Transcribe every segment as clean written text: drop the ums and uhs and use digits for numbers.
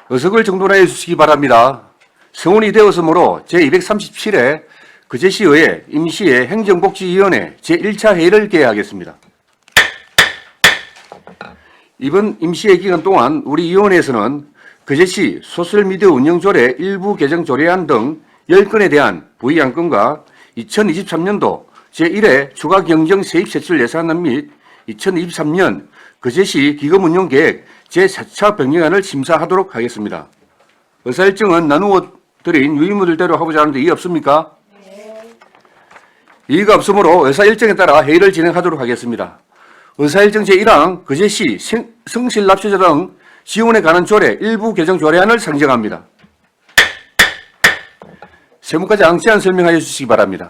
의석을 정돈하여 주시기 바랍니다. 성원이 되었으므로 제237회 그제시의회 임시의 행정복지위원회 제1차 회의를 개회하겠습니다. 이번 임시회 기간 동안 우리 위원회에서는 그제시 소셜미디어 운영조례 일부 개정 조례안 등 10건에 대한 부의안건과 2023년도 제1회 추가 경정 세입 세출 예산안 및 2023년 그제시 기금 운영 계획 제4차 변경안을 심사하도록 하겠습니다. 의사일정은 나누어 드린 유의무들대로 하고자 하는데 이의 없습니까? 이의가 없으므로 의사일정에 따라 회의를 진행하도록 하겠습니다. 의사일정 제1항 그제시 성실 납세자 등 지원에 관한 조례 일부 개정 조례안을 상정합니다. 세무과장 제안 설명하여 주시기 바랍니다.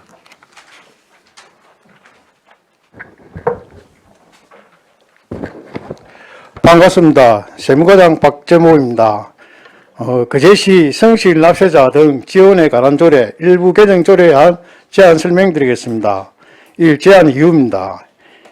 반갑습니다. 세무과장 박재모입니다. 그제시 성실 납세자 등 지원에 관한 조례 일부 개정 조례안 제안 설명드리겠습니다. 1. 제안 이유입니다.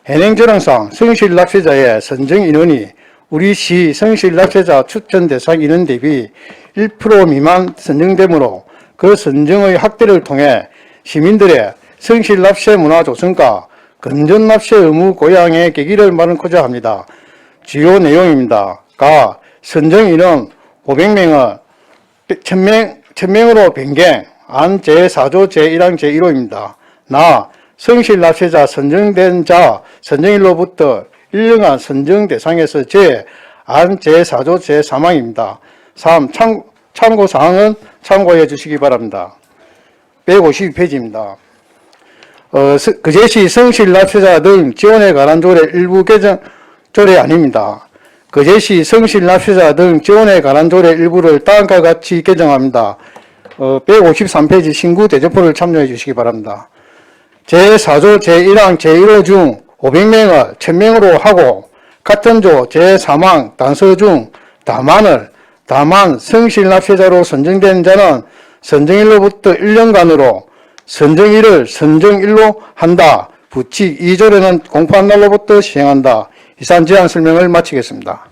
현행조례상 성실 납세자의 선정 인원이 우리 시 성실 납세자 추천 대상 인원 대비 1% 미만 선정되므로 그 선정의 확대를 통해 시민들의 성실 납세 문화 조성과 건전 납세 의무 고양의 계기를 마련하고자 합니다. 주요 내용입니다. 가 선정 인원 500명을 1000명으로 변경, 안 제4조 제1항 제1호입니다. 나 성실 납세자 선정된 자 선정일로부터 1년간 선정 대상에서 안 제4조 제3항입니다. 3. 참고 사항은 참고해 주시기 바랍니다. 152페이지입니다. 그제시 성실 납세자 등 지원에 관한 조례 일부 개정 조례 아닙니다. 그제시 성실 납세자 등 지원에 관한 조례 일부를 다음과 같이 개정합니다. 153페이지 신구 대조표를 참조해 주시기 바랍니다. 제4조 제1항 제1호 중 500명을 1000명으로 하고 같은 조 제3항 단서 중 다만 성실 납세자로 선정된 자는 선정일로부터 1년간으로 선정일을 선정일로 한다. 부칙 2조례는 공포한 날로부터 시행한다. 이상 제안 설명을 마치겠습니다.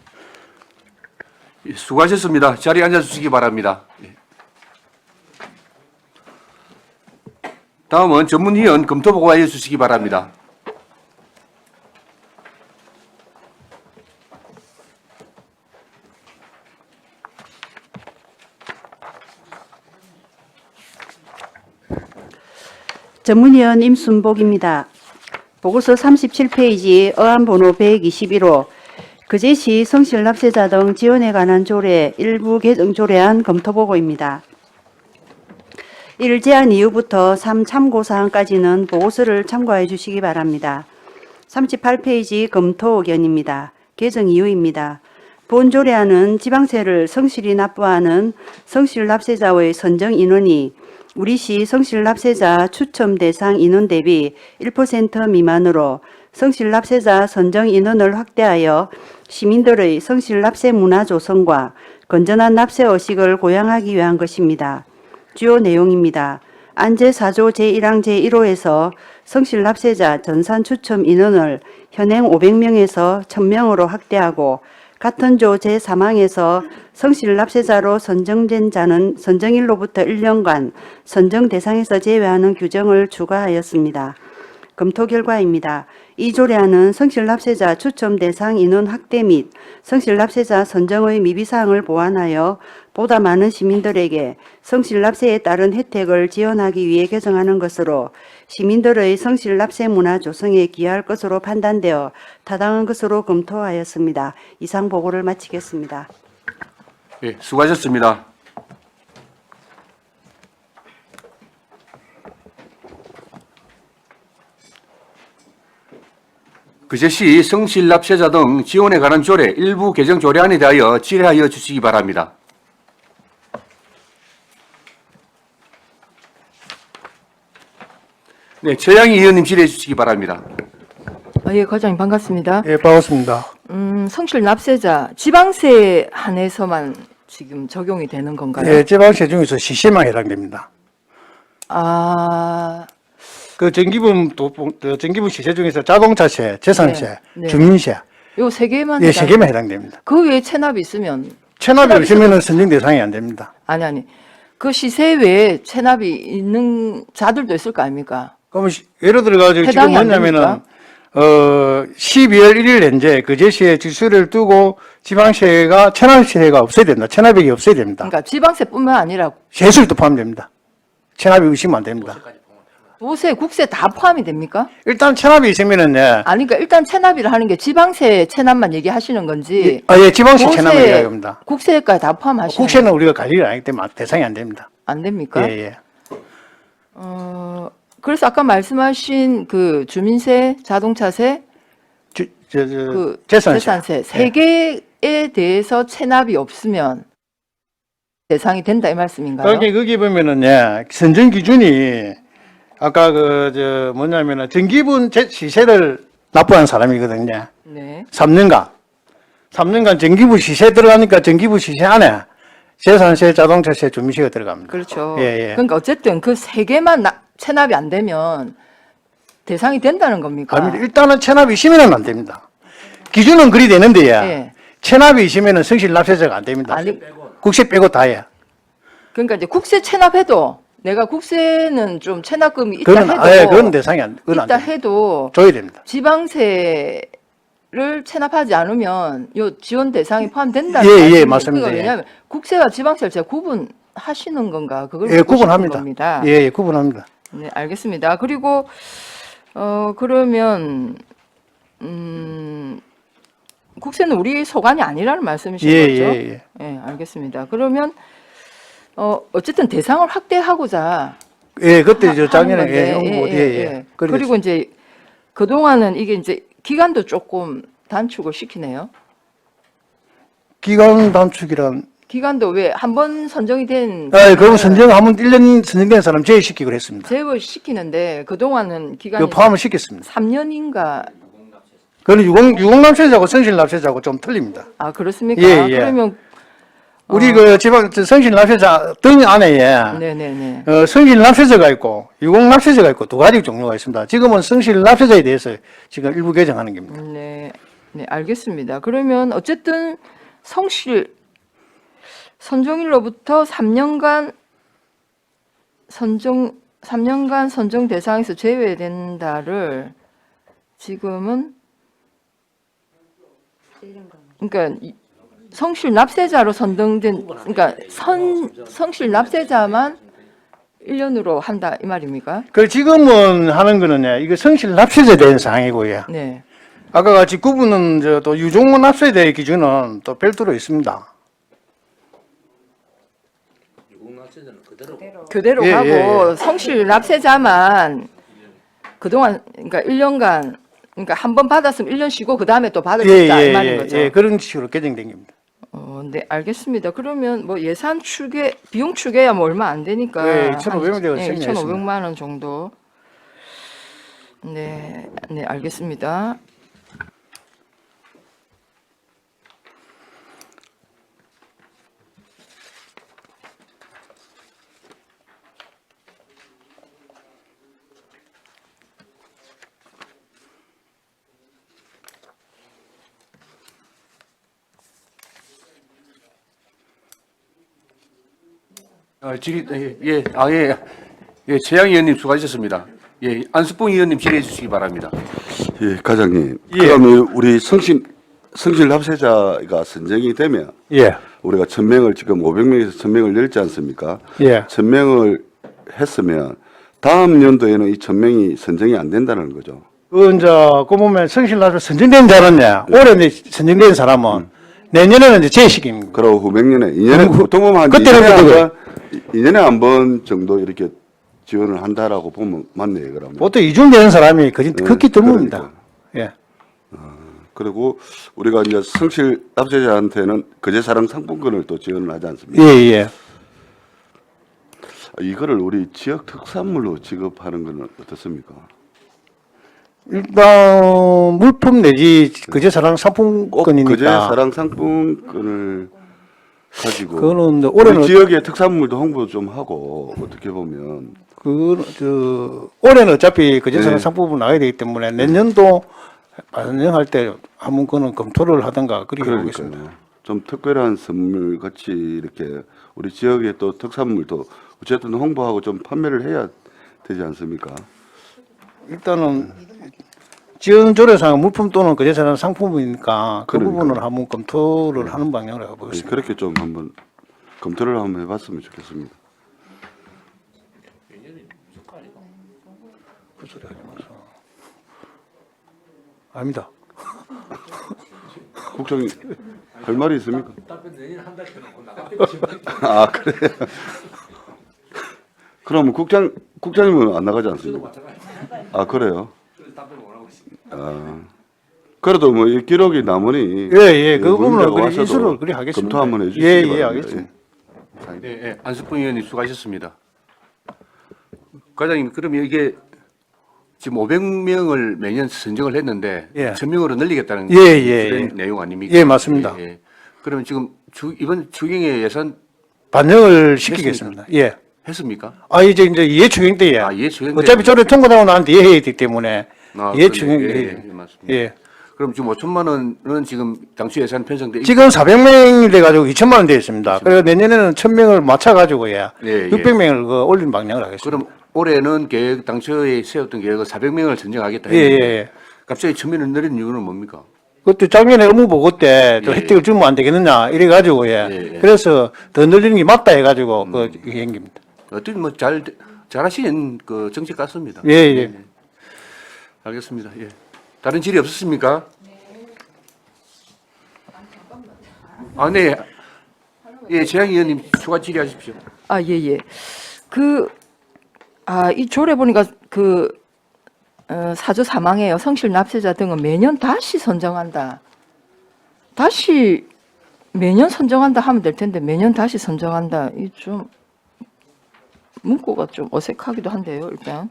수고하셨습니다. 자리에 앉아주시기 바랍니다. 다음은 전문위원 검토보고하여 주시기 바랍니다. 전문위원 임순복입니다. 보고서 37페이지 어안번호 121호 그제시 성실 납세자 등 지원에 관한 조례 일부 개정 조례안 검토보고입니다. 1. 제안 이후부터 3. 참고사항까지는 보고서를 참고해 주시기 바랍니다. 38페이지 검토 의견입니다. 개정 이유입니다. 본 조례안은 지방세를 성실히 납부하는 성실 납세자의 선정 인원이 우리시 성실 납세자 추첨 대상 인원 대비 1% 미만으로 성실 납세자 선정 인원을 확대하여 시민들의 성실 납세 문화 조성과 건전한 납세 의식을 고양하기 위한 것입니다. 주요 내용입니다. 안 제4조 제1항 제1호에서 성실 납세자 전산 추첨 인원을 현행 500명에서 1000명으로 확대하고 같은 조 제3항에서 성실 납세자로 선정된 자는 선정일로부터 1년간 선정 대상에서 제외하는 규정을 추가하였습니다. 검토 결과입니다. 이 조례안은 성실 납세자 추첨 대상 인원 확대 및 성실 납세자 선정의 미비사항을 보완하여 보다 많은 시민들에게 성실 납세에 따른 혜택을 지원하기 위해 개정하는 것으로 시민들의 성실 납세 문화 조성에 기여할 것으로 판단되어 타당한 것으로 검토하였습니다. 이상 보고를 마치겠습니다. 예, 수고하셨습니다. 그제시 성실 납세자 등 지원에 관한 조례 일부 개정 조례안에 대하여 질의하여 주시기 바랍니다. 네, 최양희 의원님 질의해 주시기 바랍니다. 예, 과장님 반갑습니다. 예, 반갑습니다. 성실 납세자 지방세 한해서만 지금 적용이 되는 건가요? 예, 지방세 중에서 시세만 해당됩니다. 아, 그 전기분 시세 중에서 자동차세, 재산세, 네, 네. 주민세, 요 세 개만 예, 세 개만 해당됩니다. 그 외에 체납이 있으면 체납이 없으면 선정 대상이 안 됩니다. 아니. 그 시세 외에 체납이 있는 자들도 있을 거 아닙니까? 그럼 예를 들어가지고 지금 해당이 안 뭐냐면은 12월 1일 현재 그 제시에 지수를 두고 지방세가 체납세가 없어야 된다. 체납액이 없어야 됩니다. 그러니까 지방세뿐만 아니라 세술도 포함됩니다. 체납이 의심은 안 됩니다. 도세, 국세 다 포함이 됩니까? 일단 체납이 있으면은 예. 아니, 그러니까 일단 체납이라 하는 게 지방세 체납만 얘기하시는 건지. 예, 지방세 도세, 체납을 이야기합니다. 국세까지 다 포함하시는 국세는 우리가 관리를 안 하기 때문에 대상이 안 됩니다. 안 됩니까? 예, 예. 그래서 아까 말씀하신 그 주민세, 자동차세, 그 재산세. 세 개에 대해서 체납이 없으면 대상이 된다 이 말씀인가요? 거기 보면은 예, 선정 기준이 아까 뭐냐면은 전기분 시세를 납부한 사람이거든요. 네. 3년간 전기부 시세 들어가니까 전기부 시세 안에 재산세, 자동차세, 주민세가 들어갑니다. 그렇죠. 예, 예. 그러니까 어쨌든 그 세 개만 체납이 안 되면 대상이 된다는 겁니까? 아닙니다. 일단은 체납이 있으면 안 됩니다. 기준은 그리 되는데 예. 체납이 있으면 성실 납세자가 안 됩니다. 아니, 국세 빼고 다예요. 그러니까 이제 국세 체납해도 내가 국세는 좀 체납금이 있다 그건 해도 그건 대상이 그건 안 있다 됩니다. 해도 줘야 됩니다. 지방세를 체납하지 않으면 요 지원 대상이 포함된다는 예, 예, 말씀이니까. 맞습니다. 그러니까 왜냐하면 국세와 지방세를 제가 구분하시는 건가 그걸 예, 묻고 싶은 구분합니다. 겁니다. 예, 예, 구분합니다. 네, 알겠습니다. 그리고 그러면 국세는 우리 소관이 아니라는 말씀이신 예, 거죠? 예, 예. 네, 알겠습니다. 그러면 어쨌든 대상을 확대하고자 예, 그때 저 하는 작년에 건데, 홍보 예. 그리고 이제 그 동안은 이게 이제 기간도 조금 단축을 시키네요. 기간 단축이란 기간도 왜 한 번 선정이 된 그럼 선정하면 1년 선정된 사람 제외시키기로 했습니다. 제외 시키는데 그 동안은 기간이 그 포함을 시켰습니다. 3년인가 그건 유공납세자고 성실납세자고 좀 틀립니다. 아 그렇습니까? 예, 예. 그러면 우리 그 지방 성실납세자 등 안에 네네네. 성실납세자가 있고 유공납세자가 있고 두 가지 종류가 있습니다. 지금은 성실납세자에 대해서 지금 일부 개정하는 겁니다. 네, 네 알겠습니다. 그러면 어쨌든 선정일로부터 3년간 선정 대상에서 제외된다를 지금은 그러니까 성실 납세자로 선정된 그러니까 성실 납세자만 1년으로 한다 이 말입니까? 그 지금은 하는 거는 이거 성실납세자에 대한 사항이고요. 네. 아까 같이 구분은 또 유종문 납세자의 기준은 또 별도로 있습니다. 그대로 예, 하고 예, 예. 성실 납세자만 그동안 그러니까 1년간 그러니까 한 번 받았으면 1년 쉬고 그 다음에 또 받을 수 있다 이 말인 거죠. 예, 그런 식으로 개정된 겁니다. 네, 알겠습니다. 그러면 뭐 예산 추계, 비용 추계야 뭐 얼마 안 되니까 네, 2,500만 원을 네, 생략했습니다. 2,500만 원 정도. 네, 네, 알겠습니다. 최양 의원님 수고하셨습니다. 예, 안수봉 의원님 질의해 주시기 바랍니다. 예, 과장님. 예. 그러면 우리 성실납세자가 선정이 되면 예, 우리가 1,000명을 지금 500명에서 1,000명을 열지 않습니까? 예. 1,000명을 했으면 다음 연도에는 이 1,000명이 선정이 안 된다는 거죠. 그 보면 성실납세 선정된 자는요, 올해 선정된 사람은 내년에는 이제 재시킵니다. 그리고 후백년에 2년에 보통은 한 그때는 2년에 한 번 정도 이렇게 지원을 한다라고 보면 맞네요, 그러면. 보통 이중되는 사람이 극히 드뭅니다. 예. 그리고 우리가 이제 성실납세자한테는 거제사랑 상품권을 또 지원을 하지 않습니까? 예, 예. 이거를 우리 지역 특산물로 지급하는 건 어떻습니까? 일단 물품 내지 거제사랑 상품권이니까. 거제사랑 상품권을 가지고 그거는 우리 올해는 지역의 특산물도 홍보 좀 하고 어떻게 보면 올해는 어차피 거제사랑 네. 상품은 나가야 되기 때문에 내년도 반영할 때 한번 그는 검토를 하든가 그렇게 보겠습니다. 그러니까요. 좀 특별한 선물 같이 이렇게 우리 지역의 또 특산물도 어쨌든 홍보하고 좀 판매를 해야 되지 않습니까? 일단은 지원조례상 물품 또는 거제사는 상품이니까 그 그러니까요. 부분을 한번 검토를 하는 방향으로 아니, 가보겠습니다. 그렇게 좀 한번 검토를 한번 해봤으면 좋겠습니다. 그 소리 하지 마서. 아닙니다. 국장님 할 말이 있습니까? 아 그래요? 그러면 국장님은 안 나가지 않습니까? 아 그래요? 아 그래도 뭐 이 기록이 남으니 예, 그 부분을 문제가 그래 와서도 이수를 그래 하겠습니다. 검토 한번 해주시기 예, 바랍니다. 알겠습니다. 네, 예, 안석봉 의원님 수고하셨습니다. 과장님, 그러면 이게 지금 500명을 매년 선정을 했는데 예. 1000명으로 늘리겠다는 예. 그런 내용 아닙니까? 예, 맞습니다. 그러면 지금 이번 추경의 예산 반영을 시키겠습니다. 예. 했습니까? 아 이제 이해추경 때에 아, 이해추경 때. 어차피 조례 통과되고 나한테 이해해야 되기 때문에 아, 이해추경 그러네. 예, 예, 맞습니다. 예. 그럼 지금 5천만 원은 지금 당초 예산 편성돼 지금 400명이 돼가지고 2천만 원 되어 있습니다. 그래서 내년에는 1000명을 맞춰가지고 예, 예. 600명을 그 올린 방향을 하겠습니다. 그럼 올해는 계획 당초에 세웠던 계획은 400명을 선정하겠다 예, 했는데 예. 갑자기 1000명을 늘린 이유는 뭡니까? 그때 작년에 업무보고 때 또 예. 혜택을 주면 안 되겠느냐 이래가지고 예. 예. 그래서 더 늘리는 게 맞다 해가지고 그 행기입니다. 어떤 뭐 잘하시는 그 정책 같습니다. 예, 예. 알겠습니다. 예. 다른 질의 없었습니까? 아, 네. 예, 재양 의원님 추가 질의하십시오. 아, 예, 예. 이 조례 보니까 사조 사망에요. 성실 납세자 등은 매년 다시 선정한다. 다시 매년 선정한다 하면 될 텐데 매년 다시 선정한다. 이 좀 문구가 좀 어색하기도 한데요. 일단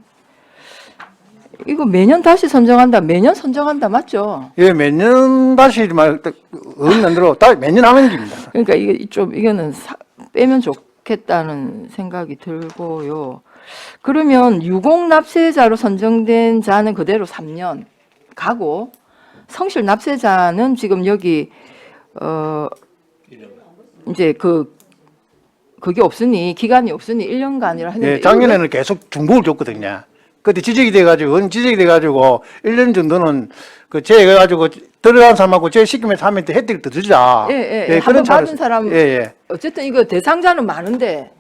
이거 매년 다시 선정한다. 매년 선정한다 맞죠? 예, 매년 다시 말 의원님대로 매년 하는 겁니다. 그러니까 이게 좀 이거는 빼면 좋겠다는 생각이 들고요. 그러면 유공 납세자로 선정된 자는 그대로 3년 가고 성실 납세자는 지금 여기 이제 그게 없으니 기간이 없으니 1년간이라 했는데 예, 작년에는 계속 중복을 줬거든요. 그때 지적이 돼가지고 1년 정도는 그 제해가지고 들어간 사람하고 제시키면서 하면 또 혜택을 더 주자. 예, 한번 받은 사람 예. 어쨌든 이거 대상자는 많은데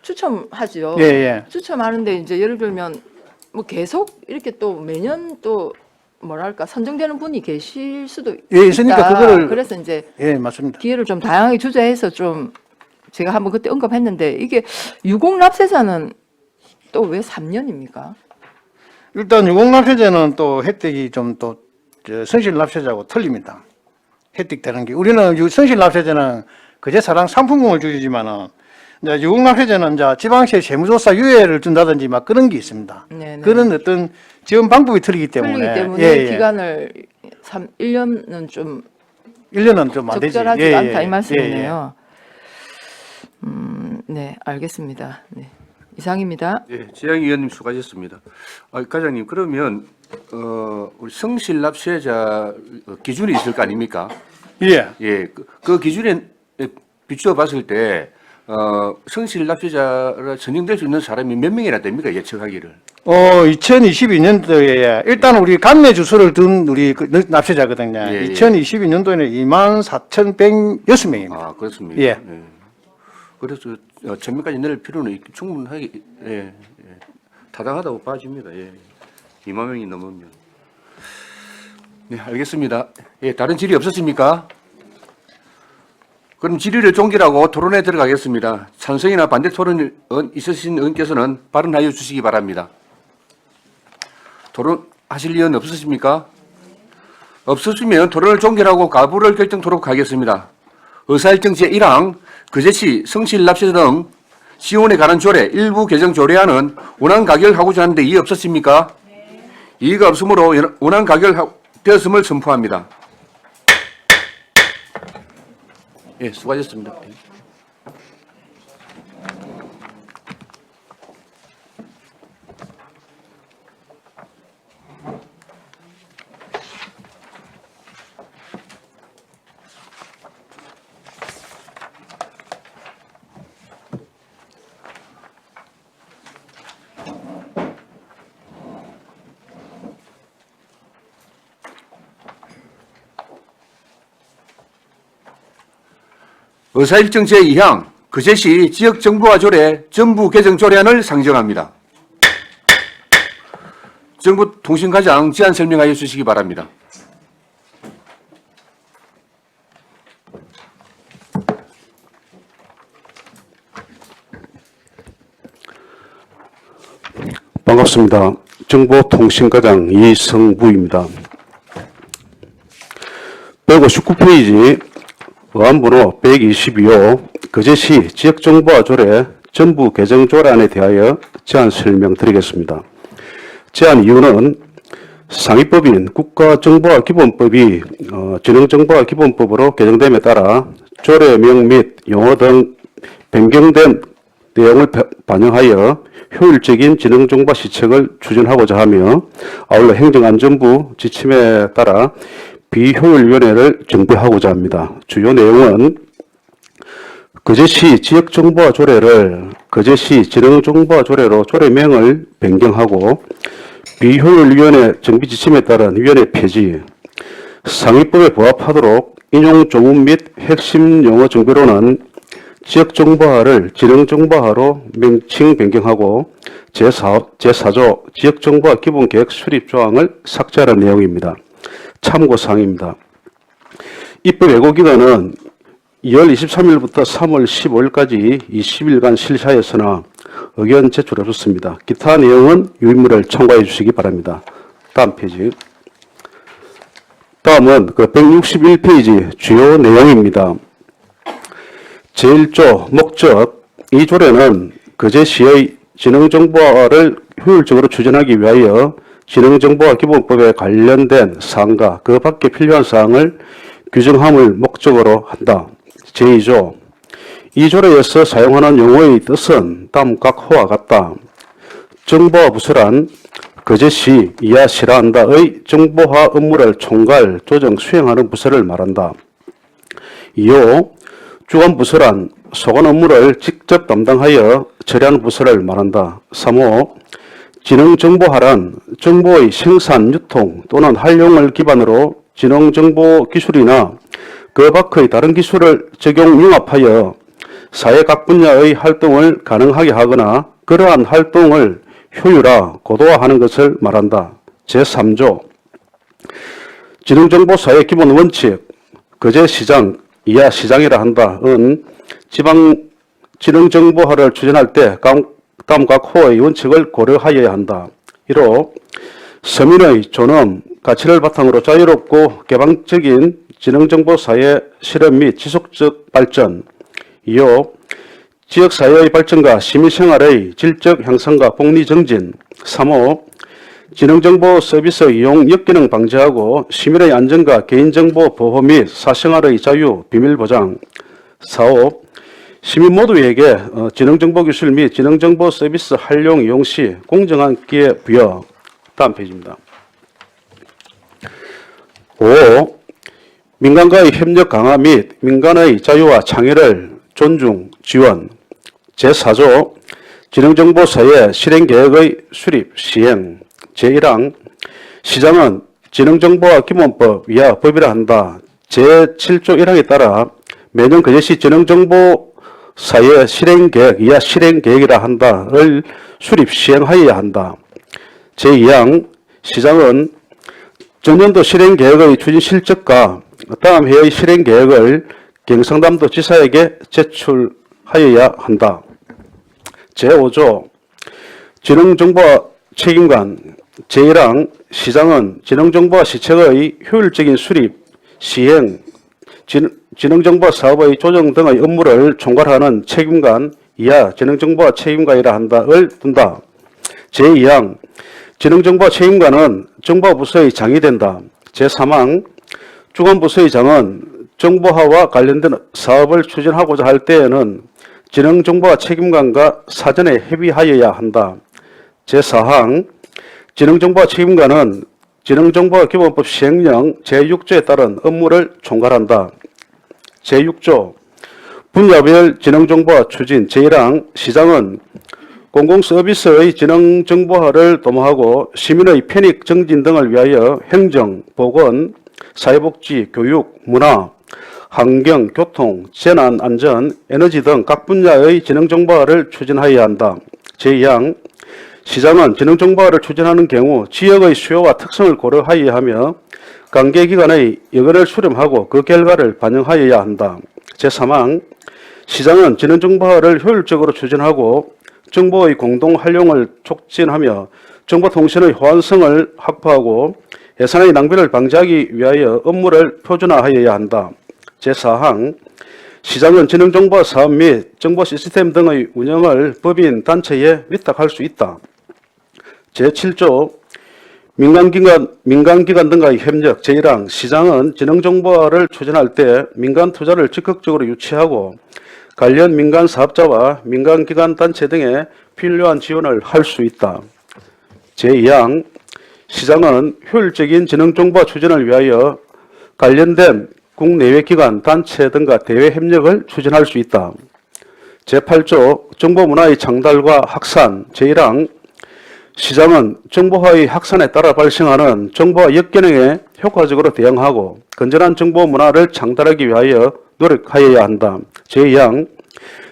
추첨하죠. 예. 추첨하는데 이제 예를 들면 뭐 계속 이렇게 또 매년 또 뭐랄까 선정되는 분이 계실 수도 예, 있으니까 있다. 그거를 그래서 이제 예, 맞습니다. 기회를 좀 다양하게 주자 해서 좀 제가 한번 그때 언급했는데 이게 유공 납세자는 또 왜 3년입니까? 일단 유공납세자는 또 혜택이 좀 또 성실납세자하고 틀립니다. 혜택되는 게 우리는 성실납세자는 그제사랑 상품권을 주지만은 이제 유공납세자는 이제 지방세 세무조사 유예를 준다든지 막 그런 게 있습니다. 네네. 그런 어떤 지원 방법이 틀리기 때문에 틀리기 때문에 예. 기간을 1년은 좀 1년은 좀 안 되지. 적절하지가 않다 이 말씀이네요. 예. 네, 알겠습니다. 네, 이상입니다. 예, 재양 의원님 수고하셨습니다. 과장님, 그러면 우리 성실 납세자 기준이 있을 거 아닙니까? 예. 예, 그 기준에 비추어 봤을 때 성실 납세자로 선정될 수 있는 사람이 몇 명이나 됩니까? 예측하기를. 2022년도에 일단 우리 감내 주소를 둔 우리 그 납세자거든요. 예. 2022년도에는 24,106명입니다. 아, 그렇습니다. 예. 그래서 1000명까지 낼 필요는 충분하게 타당하다고 봐집니다. 예. 2만 명이 넘으면. 네, 알겠습니다. 예, 다른 질의 없었습니까? 그럼 질의를 종결하고 토론에 들어가겠습니다. 찬성이나 반대 토론 있으신 의원께서는 발언하여 주시기 바랍니다. 토론하실 의원 없으십니까? 없으시면 토론을 종결하고 가부를 결정토록 하겠습니다. 의사일정 제1항 그제시 성실납세자 등 지원에 관한 조례 일부 개정 조례안은 원안 가결하고자 하는데 이의 없었습니까? 네. 이의가 없으므로 원안 가결되었음을 선포합니다. 예, 수고하셨습니다. 의사일정 제2항 그 제시 지역정보화 조례 전부 개정 조례안을 상정합니다. 정보통신과장 제안 설명하여 주시기 바랍니다. 반갑습니다. 정보통신과장 이성부입니다. 159페이지 의안번호 122호 거제시 지역정보화 조례 전부 개정 조례안에 대하여 제안 설명드리겠습니다. 제안 이유는 상위법인 국가정보화기본법이 지능정보화 기본법으로 개정됨에 따라 조례명 및 용어 등 변경된 내용을 반영하여 효율적인 지능정보화 시책을 추진하고자 하며 아울러 행정안전부 지침에 따라 비효율위원회를 정비하고자 합니다. 주요 내용은 거제시 지역정보화 조례를 거제시 지능정보화 조례로 조례명을 변경하고 비효율위원회 정비 지침에 따른 위원회 폐지, 상위법에 부합하도록 인용 조문 및 핵심 용어 정비로는 지역정보화를 지능정보화로 명칭 변경하고 제4조 지역정보화 기본계획 수립 조항을 삭제하는 내용입니다. 참고사항입니다. 입법 예고기간은 2월 23일부터 3월 15일까지 20일간 실시하였으나 의견 제출 없었습니다. 기타 내용은 유인물을 참고해 주시기 바랍니다. 다음 페이지. 다음은 161페이지 주요 내용입니다. 제1조 목적 이 조례는 거제시의 지능정보화를 효율적으로 추진하기 위하여 지능정보화 기본법에 관련된 사항과 그 밖에 필요한 사항을 규정함을 목적으로 한다. 제2조 이 조례에서 사용하는 용어의 뜻은 다음 각 호와 같다. 정보화 부서란 거제시 이하 실화한다의 정보화 업무를 총괄, 조정, 수행하는 부서를 말한다. 2호 주관부서란 소관 업무를 직접 담당하여 처리하는 부서를 말한다. 3호 지능정보화란 정보의 생산, 유통 또는 활용을 기반으로 지능정보 기술이나 그 밖의 다른 기술을 적용, 융합하여 사회 각 분야의 활동을 가능하게 하거나 그러한 활동을 효율화, 고도화하는 것을 말한다. 제3조 지능정보사의 기본 원칙, 거제시장, 이하 시장이라 한다은 지방 지능정보화를 추진할 때 다음 각 호의 원칙을 고려하여야 한다. 1호 서민의 존엄, 가치를 바탕으로 자유롭고 개방적인 지능정보사회 실현 및 지속적 발전. 2호 지역사회의 발전과 시민생활의 질적 향상과 복리 정진. 3호 지능정보 서비스 이용 역기능 방지하고 시민의 안전과 개인정보 보호 및 사생활의 자유, 비밀 보장. 4호 시민 모두에게 지능정보기술 및 지능정보 서비스 활용 이용 시 공정한 기회 부여. 다음 페이지입니다. 5. 민간과의 협력 강화 및 민간의 자유와 창의를 존중, 지원. 제4조 지능정보사회 실행계획의 수립, 시행. 제1항 시장은 지능정보화 기본법 이하 법이라 한다. 제7조 1항에 따라 매년 거제시 지능정보사회 실행계획 이하 실행계획이라 한다를 수립, 시행하여야 한다. 제2항 시장은 전년도 실행계획의 추진 실적과 다음 해의 실행계획을 경상남도 지사에게 제출하여야 한다. 제5조 지능정보화 책임관 제1항 시장은 지능정보화 시책의 효율적인 수립, 시행, 지능정보화 사업의 조정 등의 업무를 총괄하는 책임관 이하 지능정보화 책임관이라 한다를 둔다. 제2항 지능정보화 책임관은 정보부서의 장이 된다. 제3항 주관부서의 장은 정보화와 관련된 사업을 추진하고자 할 때에는 지능정보화 책임관과 사전에 협의하여야 한다. 제4항 지능정보화 책임관은 지능정보화 기본법 시행령 제6조에 따른 업무를 총괄한다. 제6조 분야별 지능정보화 추진 제1항 시장은 공공서비스의 지능정보화를 도모하고 시민의 편익 정진 등을 위하여 행정, 보건, 사회복지, 교육, 문화, 환경, 교통, 재난, 안전, 에너지 등 각 분야의 지능정보화를 추진하여야 한다. 제2항 시장은 지능정보화를 추진하는 경우 지역의 수요와 특성을 고려하여야 하며 관계기관의 의견을 수렴하고 그 결과를 반영하여야 한다. 제3항 시장은 지능정보화를 효율적으로 추진하고 정보의 공동 활용을 촉진하며 정보통신의 호환성을 확보하고 예산의 낭비를 방지하기 위하여 업무를 표준화하여야 한다. 제4항 시장은 지능정보 사업 및 정보 시스템 등의 운영을 법인, 단체에 위탁할 수 있다. 제7조 민간기관 등과의 협력. 제1항 시장은 지능정보화를 추진할 때 민간 투자를 적극적으로 유치하고 관련 민간 사업자와 민간기관 단체 등에 필요한 지원을 할 수 있다. 제2항 시장은 효율적인 지능정보화 추진을 위하여 관련된 국내외 기관, 단체 등과 대외 협력을 추진할 수 있다. 제8조 정보문화의 창달과 확산. 제1항 시장은 정보화의 확산에 따라 발생하는 정보화 역기능에 효과적으로 대응하고 건전한 정보문화를 창달하기 위하여 노력하여야 한다. 제2항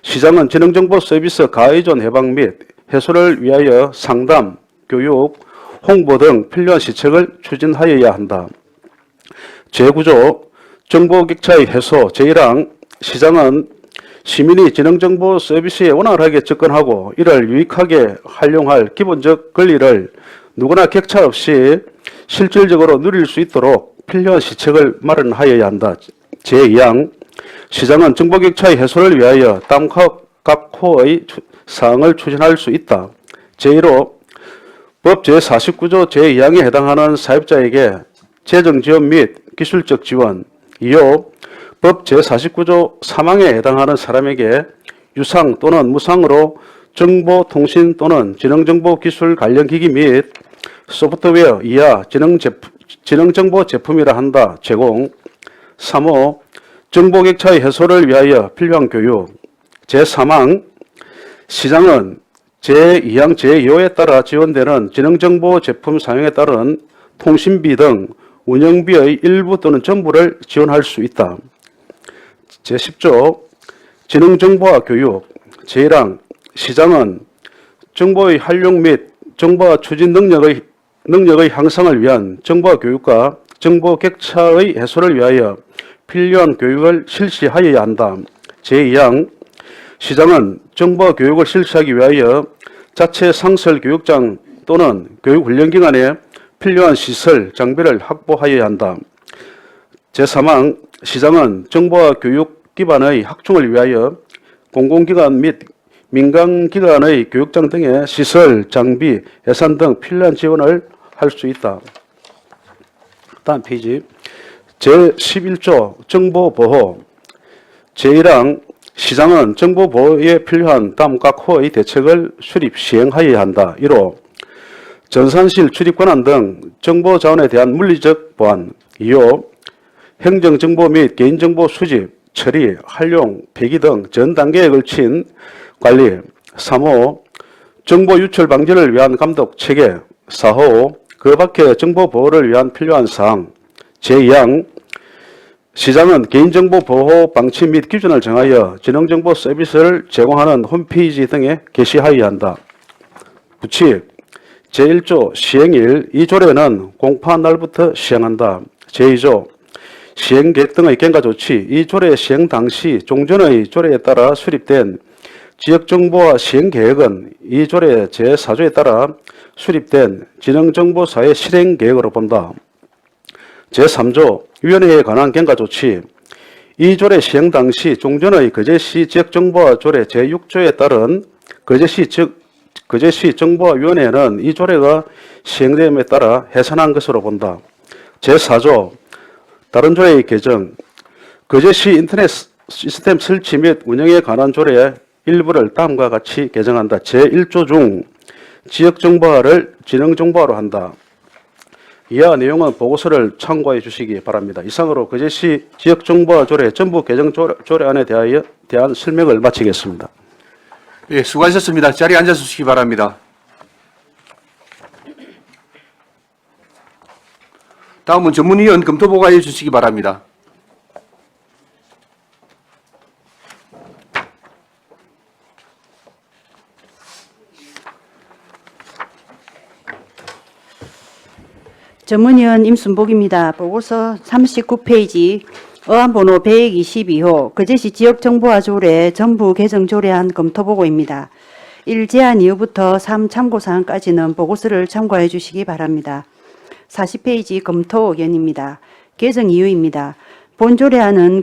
시장은 지능정보 서비스 가의존 해방 및 해소를 위하여 상담, 교육, 홍보 등 필요한 시책을 추진하여야 한다. 제9조 정보격차의 해소. 제1항 시장은 시민이 지능정보 서비스에 원활하게 접근하고 이를 유익하게 활용할 기본적 권리를 누구나 격차 없이 실질적으로 누릴 수 있도록 필요한 시책을 마련하여야 한다. 제2항 시장은 정보격차의 해소를 위하여 다음 각 호의 사항을 추진할 수 있다. 제1호 법 제49조 제2항에 해당하는 사업자에게 재정지원 및 기술적 지원. 2호 법 제49조 3항에 해당하는 사람에게 유상 또는 무상으로 정보통신 또는 지능정보기술 관련 기기 및 소프트웨어 이하 지능정보 제품이라 한다. 제공. 3호 정보격차의 해소를 위하여 필요한 교육. 제3항 시장은 제2항 제2호에 따라 지원되는 지능정보 제품 사용에 따른 통신비 등 운영비의 일부 또는 전부를 지원할 수 있다. 제10조 지능정보화 교육. 제1항 시장은 정보의 활용 및 정보화 추진 능력의 향상을 위한 정보화 교육과 정보 격차의 해소를 위하여 필요한 교육을 실시하여야 한다. 제2항 시장은 정보화 교육을 실시하기 위하여 자체 상설 교육장 또는 교육훈련기관에 필요한 시설, 장비를 확보하여야 한다. 제3항 시장은 정보화 교육 기반의 확충을 위하여 공공기관 및 민간기관의 교육장 등의 시설, 장비, 예산 등 필요한 지원을 할 수 있다. 다음 페이지. 제11조 정보보호. 제1항 시장은 정보보호에 필요한 다음 각 호의 대책을 수립, 시행하여야 한다. 1호 전산실 출입 권한 등 정보자원에 대한 물리적 보안. 2호 행정정보 및 개인정보 수집, 처리, 활용, 폐기 등 전 단계에 걸친 관리. 3호 정보 유출 방지를 위한 감독 체계. 4호 그 밖의 정보 보호를 위한 필요한 사항. 제2항 시장은 개인정보 보호 방침 및 기준을 정하여 지능정보 서비스를 제공하는 홈페이지 등에 게시하여야 한다. 부칙 제1조 시행일 이 조례는 공포한 날부터 시행한다. 제2조 시행계획 등의 경과 조치 이 조례 시행 당시 종전의 조례에 따라 수립된 지역정보화 시행계획은 이 조례 제4조에 따라 수립된 지능정보사의 실행계획으로 본다. 제3조 위원회에 관한 경과 조치 이 조례 시행 당시 종전의 거제시 지역정보화 조례 제6조에 따른 거제시 정보화위원회는 이 조례가 시행됨에 따라 해산한 것으로 본다. 제4조 다른 조례의 개정 거제시 인터넷 시스템 설치 및 운영에 관한 조례의 일부를 다음과 같이 개정한다. 제1조 중 지역정보화를 지능정보화로 한다. 이하 내용은 보고서를 참고해 주시기 바랍니다. 이상으로 거제시 지역정보화 조례 전부 개정 조례안에 대한 설명을 마치겠습니다. 예, 수고하셨습니다. 자리에 앉아 주시기 바랍니다. 다음은 전문위원 검토 보고해 주시기 바랍니다. 전문위원 임순복입니다. 보고서 39페이지 어안번호 122호 거제시 지역정보화 조례 전부 개정 조례안 검토보고입니다. 1. 제안 이후부터 3. 참고사항까지는 보고서를 참고해 주시기 바랍니다. 40페이지 검토 의견입니다. 개정 이유입니다. 본 조례안은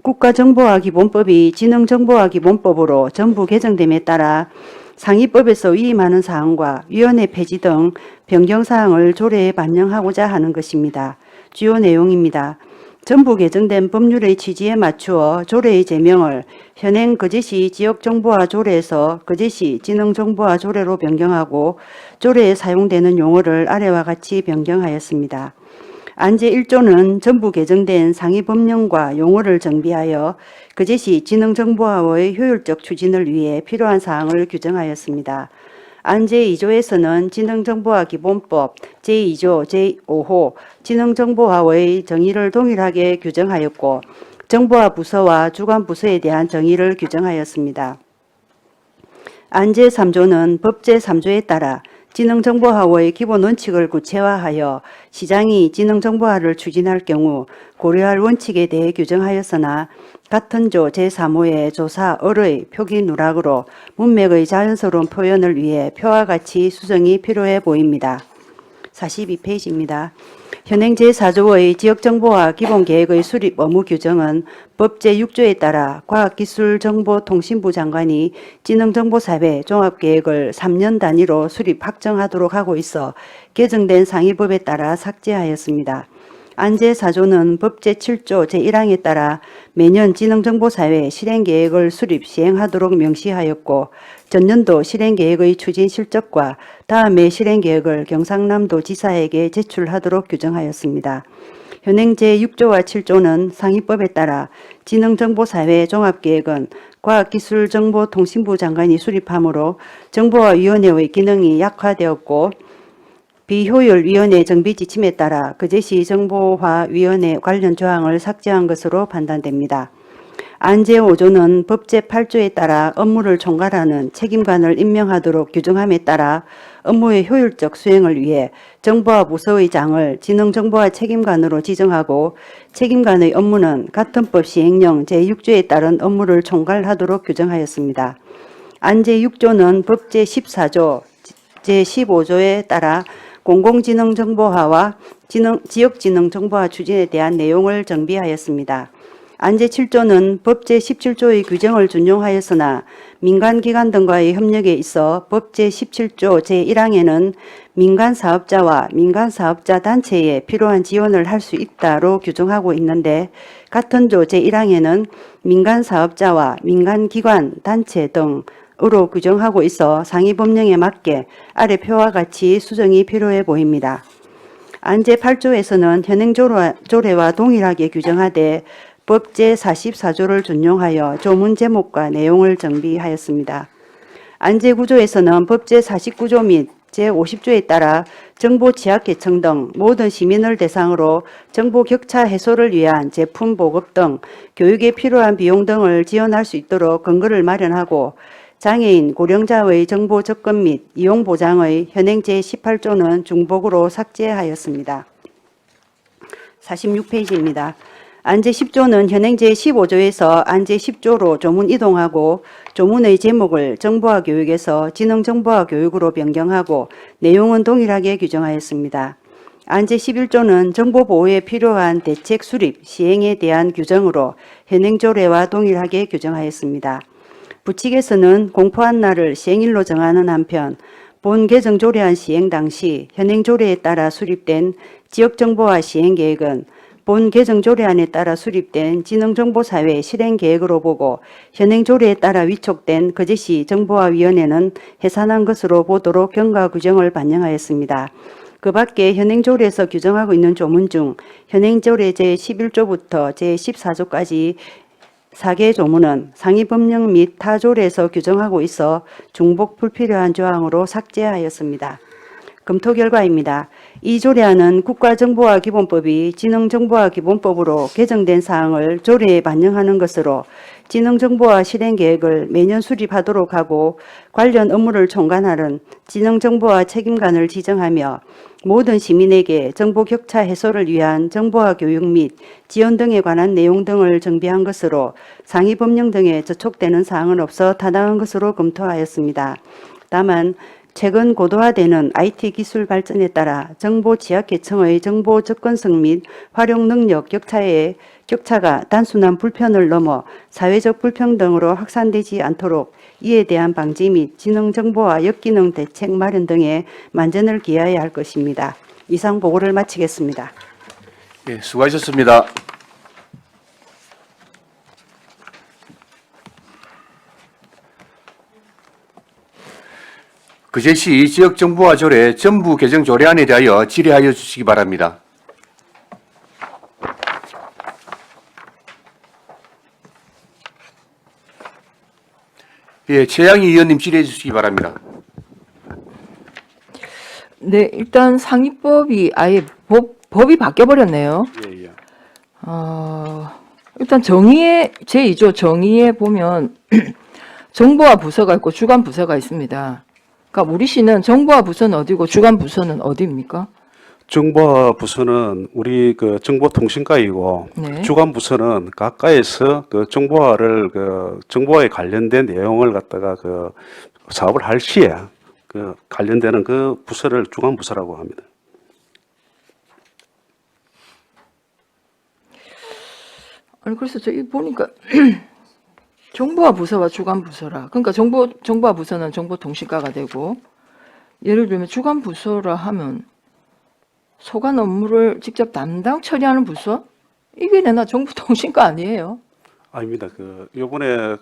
국가정보화 기본법이 지능정보화 기본법으로 전부 개정됨에 따라 상위법에서 위임하는 사항과 위원회 폐지 등 변경사항을 조례에 반영하고자 하는 것입니다. 주요 내용입니다. 전부 개정된 법률의 취지에 맞추어 조례의 제명을 현행 거제시 지역정보화 조례에서 거제시 지능정보화 조례로 변경하고 조례에 사용되는 용어를 아래와 같이 변경하였습니다. 안제 1조는 전부 개정된 상위 법령과 용어를 정비하여 거제시 지능정보화의 효율적 추진을 위해 필요한 사항을 규정하였습니다. 안제 2조에서는 지능정보화 기본법 제2조 제5호 지능정보화의 정의를 동일하게 규정하였고 정보화 부서와 주관 부서에 대한 정의를 규정하였습니다. 안제 3조는 법 제3조에 따라 지능정보화의 기본 원칙을 구체화하여 시장이 지능정보화를 추진할 경우 고려할 원칙에 대해 규정하였으나 같은 조 제3호의 조사 을의 표기 누락으로 문맥의 자연스러운 표현을 위해 표와 같이 수정이 필요해 보입니다. 42페이지입니다. 현행 제4조의 지역정보화 기본계획의 수립 의무 규정은 법 제6조에 따라 과학기술정보통신부 장관이 지능정보사회 종합계획을 3년 단위로 수립 확정하도록 하고 있어 개정된 상위법에 따라 삭제하였습니다. 안제 4조는 법 제7조 제1항에 따라 매년 지능정보사회 실행계획을 수립 시행하도록 명시하였고 전년도 실행계획의 추진 실적과 다음해 실행계획을 경상남도 지사에게 제출하도록 규정하였습니다. 현행 제6조와 7조는 상위법에 따라 지능정보사회 종합계획은 과학기술정보통신부 장관이 수립하므로 정보화위원회의 기능이 약화되었고 비효율위원회 정비 지침에 따라 거제시 정보화위원회 관련 조항을 삭제한 것으로 판단됩니다. 안제 5조는 법 제8조에 따라 업무를 총괄하는 책임관을 임명하도록 규정함에 따라 업무의 효율적 수행을 위해 정보화 부서의 장을 지능정보화 책임관으로 지정하고 책임관의 업무는 같은 법 시행령 제6조에 따른 업무를 총괄하도록 규정하였습니다. 안제 6조는 법 제14조 제15조에 따라 공공지능정보화와 지역지능정보화 추진에 대한 내용을 정비하였습니다. 안제 7조는 법 제17조의 규정을 준용하였으나 민간기관 등과의 협력에 있어 법 제17조 제1항에는 민간사업자와 민간사업자 단체에 필요한 지원을 할 수 있다로 규정하고 있는데 같은 조 제1항에는 민간사업자와 민간기관 단체 등 으로 규정하고 있어 상위 법령에 맞게 아래 표와 같이 수정이 필요해 보입니다. 안제 8조에서는 현행 조례와 동일하게 규정하되 법 제44조를 준용하여 조문 제목과 내용을 정비하였습니다. 안제 9조에서는 법 제49조 및 제50조에 따라 정보 취약계층 등 모든 시민을 대상으로 정보 격차 해소를 위한 제품 보급 등 교육에 필요한 비용 등을 지원할 수 있도록 근거를 마련하고 장애인, 고령자의 정보 접근 및 이용 보장의 현행 제18조는 중복으로 삭제하였습니다. 46페이지입니다. 안제 10조는 현행 제15조에서 안제 10조로 조문 이동하고 조문의 제목을 정보화 교육에서 지능정보화 교육으로 변경하고 내용은 동일하게 규정하였습니다. 안제 11조는 정보보호에 필요한 대책 수립, 시행에 대한 규정으로 현행 조례와 동일하게 규정하였습니다. 부칙에서는 공포한 날을 시행일로 정하는 한편 본 개정 조례안 시행 당시 현행 조례에 따라 수립된 지역정보화 시행계획은 본 개정 조례안에 따라 수립된 지능정보사회 실행계획으로 보고 현행 조례에 따라 위촉된 거제시 정보화위원회는 해산한 것으로 보도록 경과 규정을 반영하였습니다. 그 밖에 현행 조례에서 규정하고 있는 조문 중 현행 조례 제11조부터 제14조까지 4개 조문은 상위 법령 및 타 조례에서 규정하고 있어 중복 불필요한 조항으로 삭제하였습니다. 검토 결과입니다. 이 조례안은 국가정보화 기본법이 지능정보화 기본법으로 개정된 사항을 조례에 반영하는 것으로 지능정보화 실행계획을 매년 수립하도록 하고 관련 업무를 총괄하는 지능정보화 책임관을 지정하며 모든 시민에게 정보 격차 해소를 위한 정보화 교육 및 지원 등에 관한 내용 등을 정비한 것으로 상위 법령 등에 저촉되는 사항은 없어 타당한 것으로 검토하였습니다. 다만 최근 고도화되는 IT 기술 발전에 따라 정보 취약계층의 정보 접근성 및 활용 능력 격차가 단순한 불편을 넘어 사회적 불평등으로 확산되지 않도록 이에 대한 방지 및 지능정보와 역기능 대책 마련 등에 만전을 기하여야 할 것입니다. 이상 보고를 마치겠습니다. 예, 수고하셨습니다. 그제시 지역정보화 조례 전부 개정 조례안에 대하여 질의하여 주시기 바랍니다. 예, 최양희 의원님 질의해 주시기 바랍니다. 네, 일단 상위법이 아예 법이 바뀌어버렸네요. 예, 예. 일단 정의에, 제2조 정의에 보면 정보화 부서가 있고 주관 부서가 있습니다. 그러니까 우리 시는 정보화 부서는 어디고 주관 부서는 어디입니까? 정보화 부서는 우리 그 정보통신과이고 네. 주관 부서는 각과에서 그 정보화를 그 정보화에 관련된 내용을 갖다가 그 사업을 할 시에 그 관련되는 그 부서를 주관 부서라고 합니다. 아니 그래서 저기 보니까 정보화 부서와 주관 부서라. 그러니까 정보화 부서는 정보통신과가 되고 예를 들면 주관 부서라 하면 소관 업무를 직접 담당 처리하는 부서? 이게 내나 정보통신과 아니에요? 아닙니다. 요번에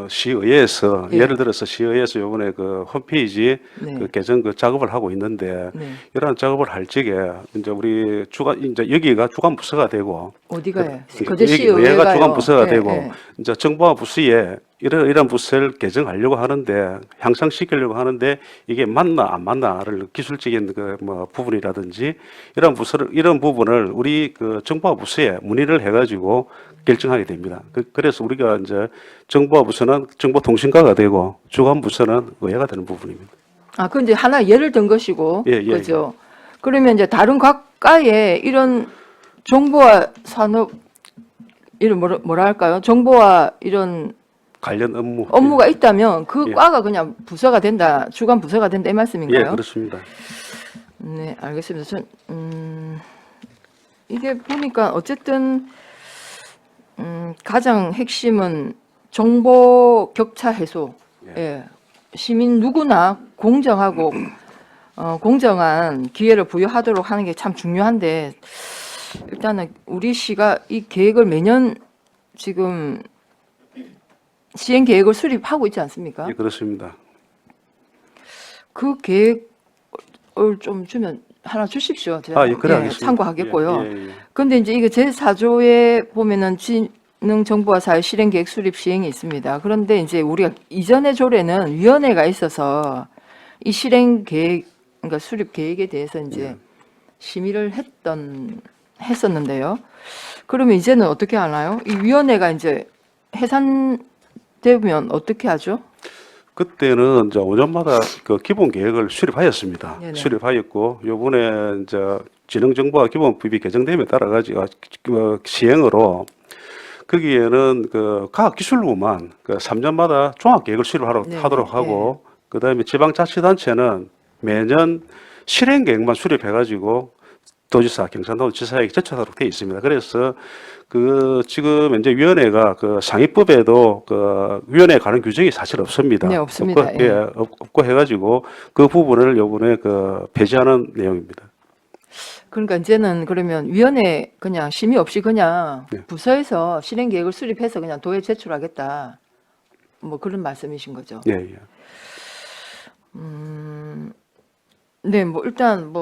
시의회에서 예. 예를 들어서 시의회에서 요번에 그 홈페이지 네. 그 개정 그 작업을 하고 있는데 네. 이러한 작업을 할 적에 이제 우리 이제 여기가 주관 부서가 되고 어디가요? 그러니까 거제시 여기가 의회가요. 주관 부서가 예, 되고 예. 이제 정보화 부서에 이런 부서를 개정하려고 하는데 향상시키려고 하는데 이게 맞나 안 맞나를 기술적인 그 뭐 부분이라든지 이런 부분을 우리 그 정보화 부서에 문의를 해가지고 결정하게 됩니다. 그래서 우리가 이제 정보화 부서는 정보통신과가 되고 주관 부서는 의회가 되는 부분입니다. 아, 그 이제 하나 예를 든 것이고, 예, 예, 그죠? 그러면 이제 다른 각과에 이런 정보화 산업 이런 뭐라 할까요? 정보화 이런 관련 업무가 있다면 그 예. 과가 그냥 부서가 된다, 주관 부서가 된다 이 예, 말씀인가요? 그렇습니다. 네, 알겠습니다. 이게 보니까 어쨌든 가장 핵심은 정보 격차 해소. 예. 시민 누구나 공정하고 공정한 기회를 부여하도록 하는 게 참 중요한데 일단은 우리 시가 이 계획을 매년 지금 시행 계획을 수립하고 있지 않습니까? 예, 그렇습니다. 그 계획을 좀 주면 하나 주십시오. 제가 예, 그래 하겠습니다. 참고하겠고요. 예, 예, 예. 근데 이제 이게 제4조에 보면은 지능정보화 사회 실행 계획 수립 시행이 있습니다. 그런데 이제 우리가 이전의 조례는 위원회가 있어서 이 실행 계획, 그러니까 수립 계획에 대해서 이제 심의를 했었는데요. 그러면 이제는 어떻게 하나요? 이 위원회가 이제 해산되면 어떻게 하죠? 그때는 이제 5년마다 그 기본 계획을 수립하였습니다. 네네. 수립하였고 요번에 이제 지능정보화 기본법이 개정됨에 따라 가지고 시행으로 거기에는 그 과학기술부만 그 3년마다 종합계획을 수립하도록 네네. 하고 그다음에 지방자치단체는 매년 실행계획만 수립해가지고 도지사, 경상도 지사에게 제출하도록 되어 있습니다. 그래서 그 지금 이제 위원회가 그 상위법에도 그 위원회 가는 규정이 사실 없습니다. 네, 없습니다. 없고, 없고 해가지고 그 부분을 요번에 그 폐지하는 내용입니다. 그러니까 이제는 그러면 위원회 그냥 심의 없이 그냥 네. 부서에서 실행 계획을 수립해서 그냥 도에 제출하겠다. 뭐 그런 말씀이신 거죠. 예, 예. 네, 뭐 일단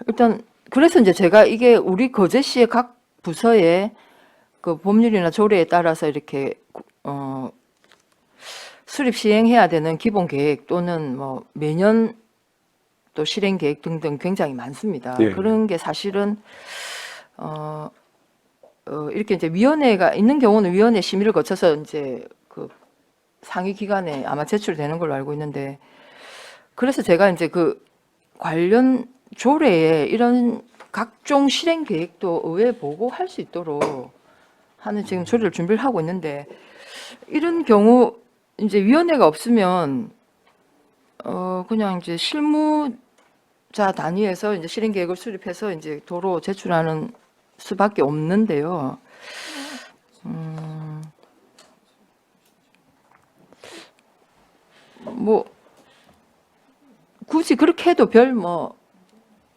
일단 그래서 이제 제가 이게 우리 거제시의 각 부서의 그 법률이나 조례에 따라서 이렇게 수립 시행해야 되는 기본 계획 또는 뭐 매년 또 실행 계획 등등 굉장히 많습니다. 예. 그런 게 사실은 이렇게 이제 위원회가 있는 경우는 위원회 심의를 거쳐서 이제 그 상위 기관에 아마 제출되는 걸로 알고 있는데, 그래서 제가 이제 그 관련 조례에 이런 각종 실행 계획도 의회에 보고할 수 있도록 하는 지금 조례를 준비를 하고 있는데, 이런 경우 이제 위원회가 없으면 그냥 이제 실무자 단위에서 이제 실행 계획을 수립해서 이제 도로 제출하는 수밖에 없는데요. 뭐 굳이 그렇게 해도 별 뭐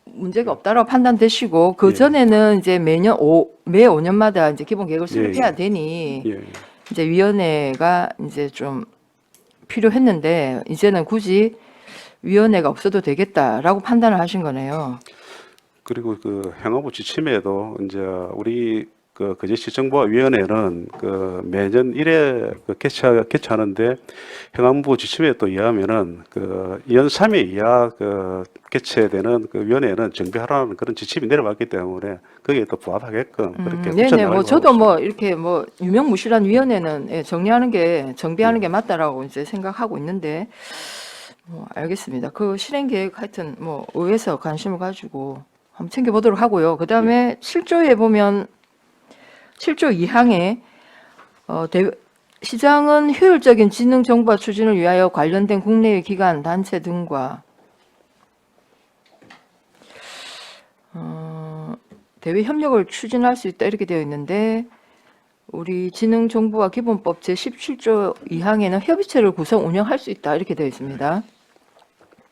문제가 없다라고 판단되시고, 그 전에는 이제 매 5년마다 이제 기본 계획을 수립해야 되니 예. 이제 위원회가 이제 좀 필요했는데, 이제는 굳이 위원회가 없어도 되겠다라고 판단을 하신 거네요. 그리고 그 행안부 지침에도 이제 우리 그 거제시정보위원회는 그 매년 1회 그 개최하는데, 행안부 지침에 또 의하면은 그 연 3회 이하 그 개최되는 그 위원회는 정비하라는 그런 지침이 내려왔기 때문에 거기에 또 부합하게끔 그렇게 네네, 붙여나가려고 뭐 하고 저도 뭐 있습니다. 이렇게 뭐 유명무실한 위원회는 예, 정비하는 게 맞다라고 이제 생각하고 있는데, 뭐 알겠습니다. 그 실행 계획 하여튼 뭐 의회에서 관심을 가지고 한번 챙겨보도록 하고요. 그 다음에 7조에 보면 7조 2항에 시장은 효율적인 지능 정보화 추진을 위하여 관련된 국내의 기관, 단체 등과 대외 협력을 추진할 수 있다 이렇게 되어 있는데, 우리 지능정보화 기본법 제17조 2항에는 협의체를 구성 운영할 수 있다 이렇게 되어 있습니다.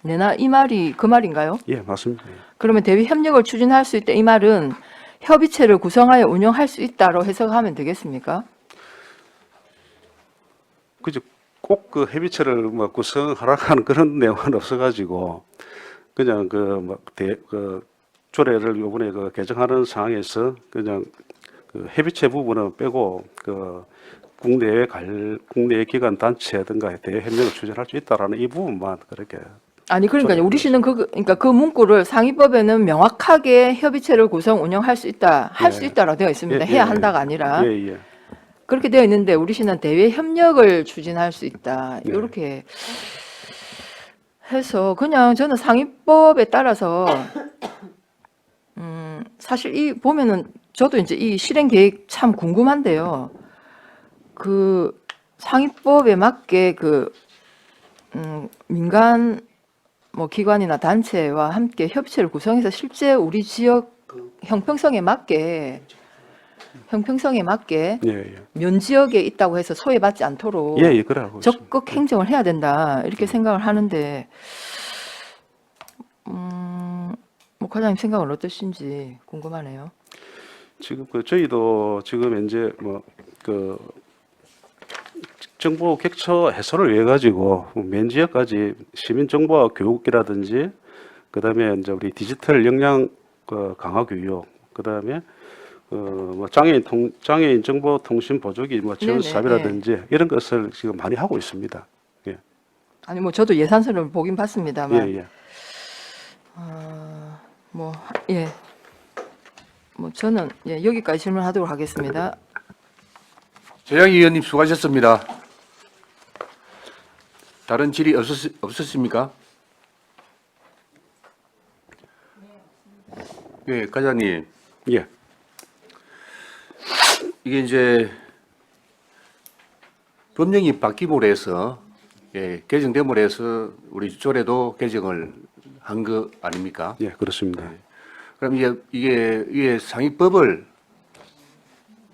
내나 이 말이 그 말인가요? 예, 맞습니다. 그러면 대외 협력을 추진할 수 있다 이 말은 협의체를 구성하여 운영할 수 있다로 해석하면 되겠습니까? 그죠. 꼭 그 협의체를 뭐 구성하라고 하는 그런 내용은 없어가지고, 그냥 그 조례를 요번에 그 개정하는 상황에서 그냥 그 협의체 부분은 빼고 그 국내의 기관 단체든가 대외 협력을 추진할 수 있다라는 이 부분만 그렇게. 아니 그러니까 우리 시는 그러니까 그 문구를 상위법에는 명확하게 협의체를 구성 운영할 수 있다, 할 수 예. 있다라고 되어 있습니다. 예, 해야 예, 한다가 아니라 예, 예. 그렇게 되어 있는데, 우리 시는 대외 협력을 추진할 수 있다 네. 이렇게 해서 그냥 저는 상위법에 따라서 사실 이 보면은 저도 이제 이 실행 계획 참 궁금한데요. 그 상위법에 맞게 그 민간 뭐 기관이나 단체와 함께 협의체를 구성해서 실제 우리 지역 형평성에 맞게 예, 예. 면 지역에 있다고 해서 소외받지 않도록 예, 예, 그러고 있습니다. 적극 행정을 해야 된다 이렇게 생각을 하는데, 뭐 과장님 생각은 어떠신지 궁금하네요. 지금 그 저희도 지금 현재 뭐 그 정보 객처 해소를 위해 가지고 맨 지역까지 시민 정보화 교육이라든지, 그다음에 이제 우리 디지털 역량 그 강화 교육, 그다음에 뭐 장애인 정보 통신 보조기 뭐 지원 네네, 사업이라든지 이런 것을 지금 많이 하고 있습니다. 예. 아니 뭐 저도 예산서를 보긴 봤습니다만 예, 예. 뭐 저는 여기까지 질문하도록 하겠습니다. 재양 의원님 수고하셨습니다. 다른 질의 없으십니까? 예, 과장님. 예. 이게 이제 법령이 바뀌므로 해서 개정됨으로 해서 우리 조례도 개정을 한 거 아닙니까? 예, 그렇습니다. 그럼 이제 이게 위에 상위법을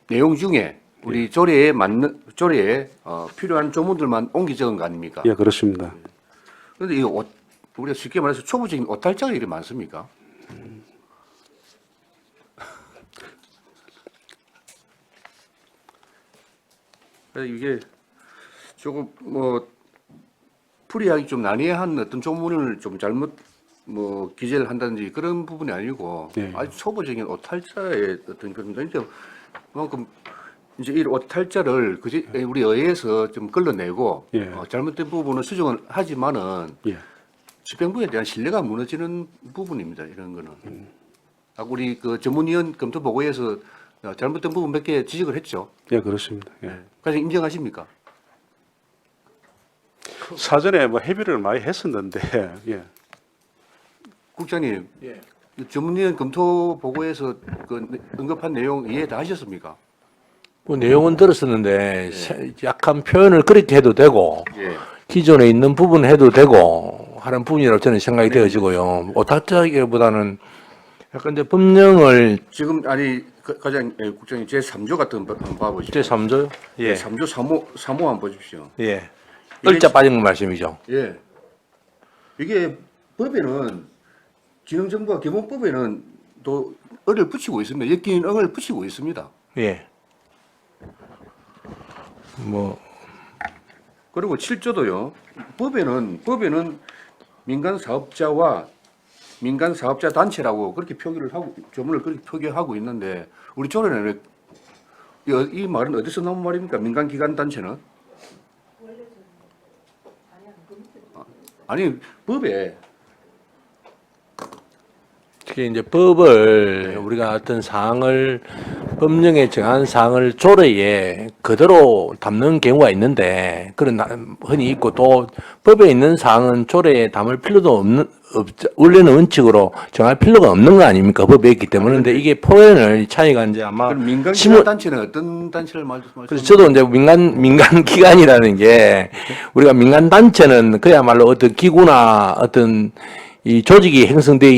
내용 중에 우리 조례에 필요한 조문들만 옮기 적은 거 아닙니까? 예, 그렇습니다. 그런데 이거 우리가 쉽게 말해서 초보적인 오탈자가 이렇게 많습니까? 그래서 이게 조금 뭐 풀이하기 좀 난해한 어떤 조문을 좀 잘못 뭐 기재를 한다든지 그런 부분이 아니고 네. 아주 초보적인 오탈자의 어떤 그런 이제 그만큼 이제 이 오탈자를 우리 의회에서 좀 걸러내고 예. 잘못된 부분을 수정을 하지만은 예. 집행부에 대한 신뢰가 무너지는 부분입니다. 이런 거는. 우리 그 전문위원 검토 보고에서 잘못된 부분 몇 개 지적을 했죠. 예, 그렇습니다. 예. 과장님 인정하십니까? 사전에 뭐 협의를 많이 했었는데, 예. 국장님, 전문위원 검토 보고에서 그 언급한 내용 이해 다 하셨습니까? 그 내용은 들었었는데 약간 표현을 그렇게 해도 되고 예. 기존에 있는 부분 해도 되고 하는 부분이라고 저는 생각이 되어지고요. 오탁자기보다는 약간 이제 법령을 지금 아니 과장 국장님 제 3조 같은 거 한번 봐보시죠. 제 3조요? 예. 3조 3호 한번 보십시오. 예. 을자 빠진 거 말씀이죠. 예. 이게 법에는 지능정보와 기본법에는 또 을을 붙이고 있습니다. 엮인 응을 붙이고 있습니다. 예. 뭐 그리고 7조도요. 법에는 민간 사업자와 민간 사업자 단체라고 그렇게 표기를 하고 조문을 그렇게 표기하고 있는데 우리 조례는 이 말은 어디서 나온 말입니까? 민간 기관 단체는 아니 법에 특히 이제 법을 우리가 어떤 사항을 법령에 정한 사항을 조례에 그대로 담는 경우가 있는데 그런 흔히 있고 또 법에 있는 사항은 조례에 담을 필요도 없는 원래는 원칙으로 정할 필요가 없는 거 아닙니까? 법에 있기 때문에. 근데 이게 표현을 차이가 이제 아마 그럼 민간 심의- 기관 단체는 어떤 단체를 말씀하시는 그래서 저도 이제 민간 기관이라는 게 우리가 민간 단체는 그야말로 어떤 기구나 어떤 이 조직이 형성되어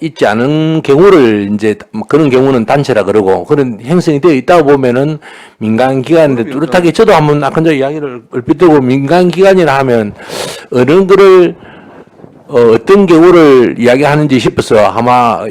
있지 않은 경우를 이제 그런 경우는 단체라 그러고 그런 형성이 되어 있다고 보면은 민간 기관인데 뚜렷하게 저도 한번 아까 저 이야기를 얼핏 듣고 민간 기관이라 하면 어느 거를 어떤 경우를 이야기하는지 싶어서 아마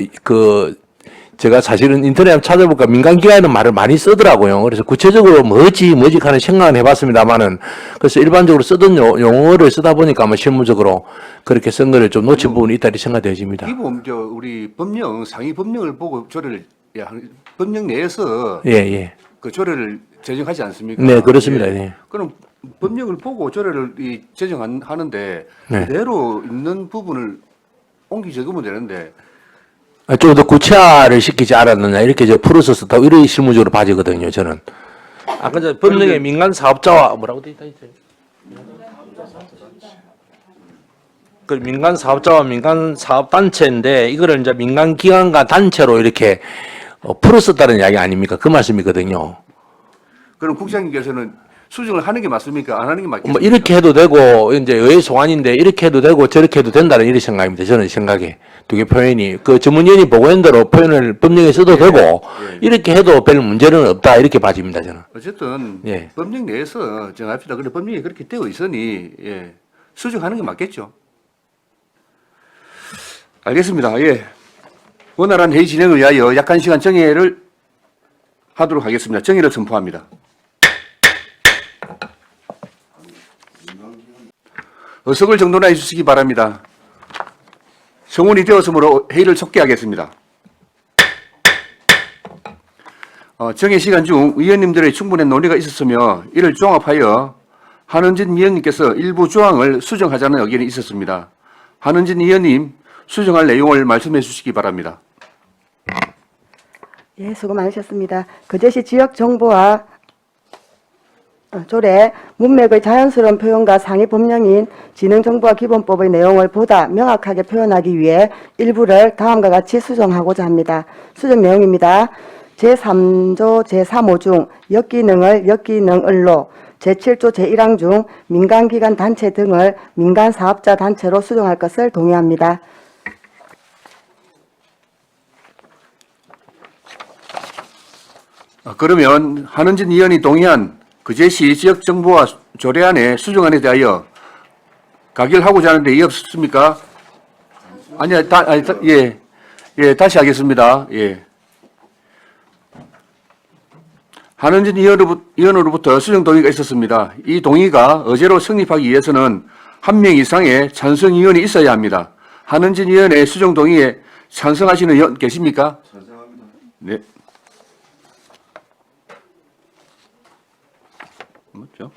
제가 사실은 인터넷 한번 찾아보니까 민간기관은 말을 많이 쓰더라고요. 그래서 구체적으로 뭐지 하는 생각은 해봤습니다만은 그래서 일반적으로 쓰던 용어를 쓰다 보니까 아마 실무적으로 그렇게 쓴 거를 좀 놓친 부분이 있다 이 생각되어집니다. 기본 우리 법령 상위 법령을 보고 조례를 법령 내에서 예. 그 조례를 제정하지 않습니까? 네, 그렇습니다. 예. 그럼 법령을 보고 조례를 제정하는데 네. 그대로 있는 부분을 옮기 적으면 되는데 좀 더 구체화를 시키지 않았느냐 이렇게 풀어서 썼다 이런 실무적으로 봐지거든요. 저는 아까 저 법령에 민간 사업자와 뭐라고 돼 있어요? 그 민간 사업자와 민간 사업 단체인데 이거를 이제 민간 기관과 단체로 이렇게 풀었었다는 이야기 아닙니까? 그 말씀이거든요. 그럼 국장님께서는 수정을 하는 게 맞습니까? 안 하는 게 맞겠습니까? 뭐 이렇게 해도 되고 이제 의회 소환인데 이렇게 해도 되고 저렇게 해도 된다는 이런 생각입니다. 저는 생각에 두 개 표현이 그 전문위원이 보고한 대로 표현을 법령에 써도 되고 이렇게 해도 별 문제는 없다 이렇게 봐집니다. 저는. 어쨌든 예. 법령 내에서 정합시다. 그런데 법령이 그렇게 되어 있으니 수정하는 게 맞겠죠. 알겠습니다. 예. 원활한 회의 진행을 위하여 약한 시간 정회를 하도록 하겠습니다. 정회를 선포합니다. 의석을 정돈해 주시기 바랍니다. 성원이 되었으므로 회의를 속개하겠습니다. 정회 시간 중 의원님들의 충분한 논의가 있었으며 이를 종합하여 한은진 위원님께서 일부 조항을 수정하자는 의견이 있었습니다. 한은진 위원님 수정할 내용을 말씀해 주시기 바랍니다. 예, 수고 많으셨습니다. 거제시 지역 정보와 조례 문맥의 자연스러운 표현과 상위 법령인 지능정보화 기본법의 내용을 보다 명확하게 표현하기 위해 일부를 다음과 같이 수정하고자 합니다. 수정 내용입니다. 제3조 제3호 중 역기능을 역기능을로 제7조 제1항 중 민간기관 단체 등을 민간사업자 단체로 수정할 것을 동의합니다. 그러면 한은진 의원이 동의한 거제시 지역정보화 조례안의 수정안에 대하여 가결하고자 하는데 이의 없습니까? 아니요, 다시 하겠습니다. 예. 한은진 의원으로부터 수정 동의가 있었습니다. 이 동의가 의제로 성립하기 위해서는 1명 이상의 찬성 의원이 있어야 합니다. 한은진 의원의 수정 동의에 찬성하시는 의원 계십니까? 찬성합니다. 네. 맞죠?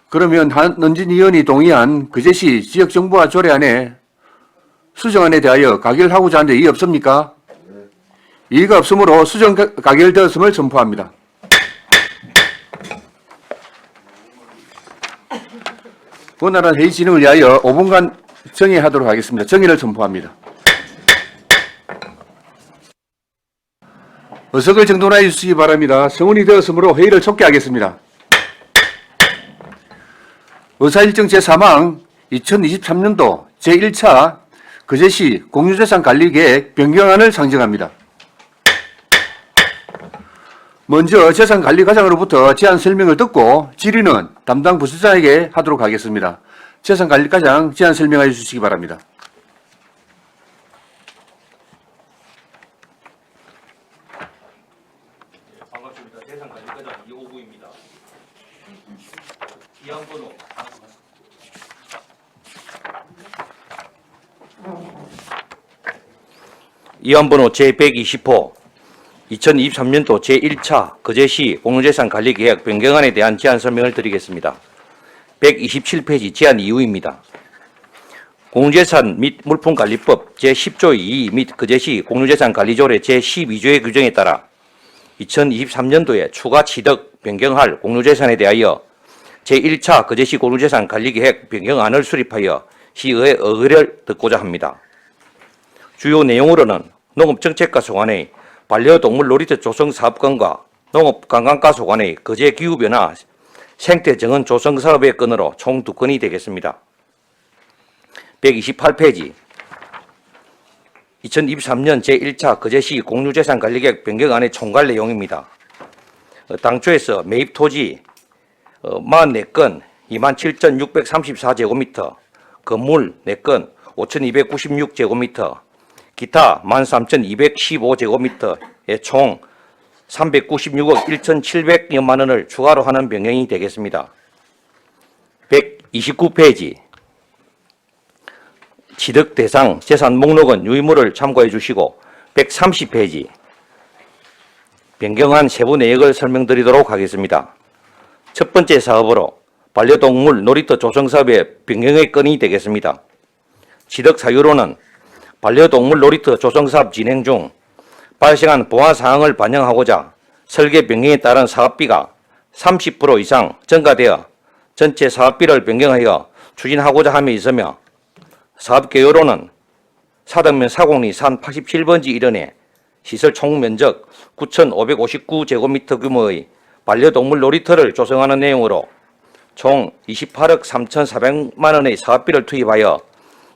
그러면 한은진 의원이 동의한 거제시 지역정보화 조례안의 수정안에 대하여 가결하고자 하는데 이의 없습니까? 이의가 없으므로 수정 가결되었음을 선포합니다. 원활한 회의 진행을 위하여 5분간 정의하도록 하겠습니다. 정의를 선포합니다. 의석을 정돈하여 주시기 바랍니다. 성운이 되었으므로 회의를 촉기하겠습니다. 의사일정 제3항 2023년도 제1차 거제시 공유재산관리계획 변경안을 상정합니다. 먼저 재산관리과장으로부터 제안 설명을 듣고 질의는 담당 부서장에게 하도록 하겠습니다. 재산관리과장 제안 설명해 주시기 바랍니다. 반갑습니다. 재산관리과장 이호구입니다. 기한번호 이안번호 제120호 2023년도 제1차 거제시 공유재산관리계획 변경안에 대한 제안 설명을 드리겠습니다. 127페이지 제안 이유입니다. 공유재산 및 물품관리법 제10조 2 및 거제시 공유재산관리조례 제12조의 규정에 따라 2023년도에 추가 취득 변경할 공유재산에 대하여 제1차 거제시 공유재산관리계획 변경안을 수립하여 시의회 의결을 듣고자 합니다. 주요 내용으로는 농업정책과 소관의 반려동물 놀이터 조성 사업권과 농업관광과 소관의 거제 기후변화 생태정원 조성 사업의 건으로 총 2건이 되겠습니다. 128페이지 2023년 제1차 거제시 공유재산관리계획 변경안의 총괄 내용입니다. 당초에서 매입 토지 44건 27,634제곱미터, 건물 4건 5,296제곱미터, 기타 13,215제곱미터의 총 396억 1,700여만 원을 추가로 하는 변경이 되겠습니다. 129페이지 취득 대상 재산 목록은 유의무를 참고해 주시고 130페이지 변경한 세부 내역을 설명드리도록 하겠습니다. 첫 번째 사업으로 반려동물 놀이터 조성 사업의 변경의 건이 되겠습니다. 취득 사유로는 반려동물 놀이터 조성 사업 진행 중 발생한 보완 사항을 반영하고자 설계 변경에 따른 사업비가 30% 이상 증가되어 전체 사업비를 변경하여 추진하고자 함에 있으며 사업 개요로는 사덕면 사공리 산 87번지 일원에 시설 총 면적 9,559제곱미터 규모의 반려동물 놀이터를 조성하는 내용으로 총 28억 3,400만 원의 사업비를 투입하여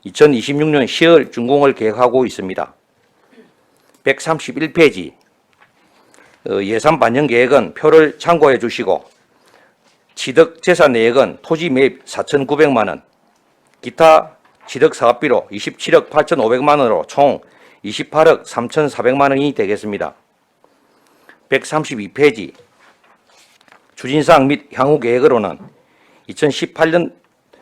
2026년 10월 준공을 계획하고 있습니다. 131페이지 예산 반영 계획은 표를 참고해 주시고 취득 재산 내역은 토지 매입 4,900만 원, 기타 취득 사업비로 27억 8,500만 원으로 총 28억 3,400만 원이 되겠습니다. 132페이지 추진사항 및 향후 계획으로는 2018년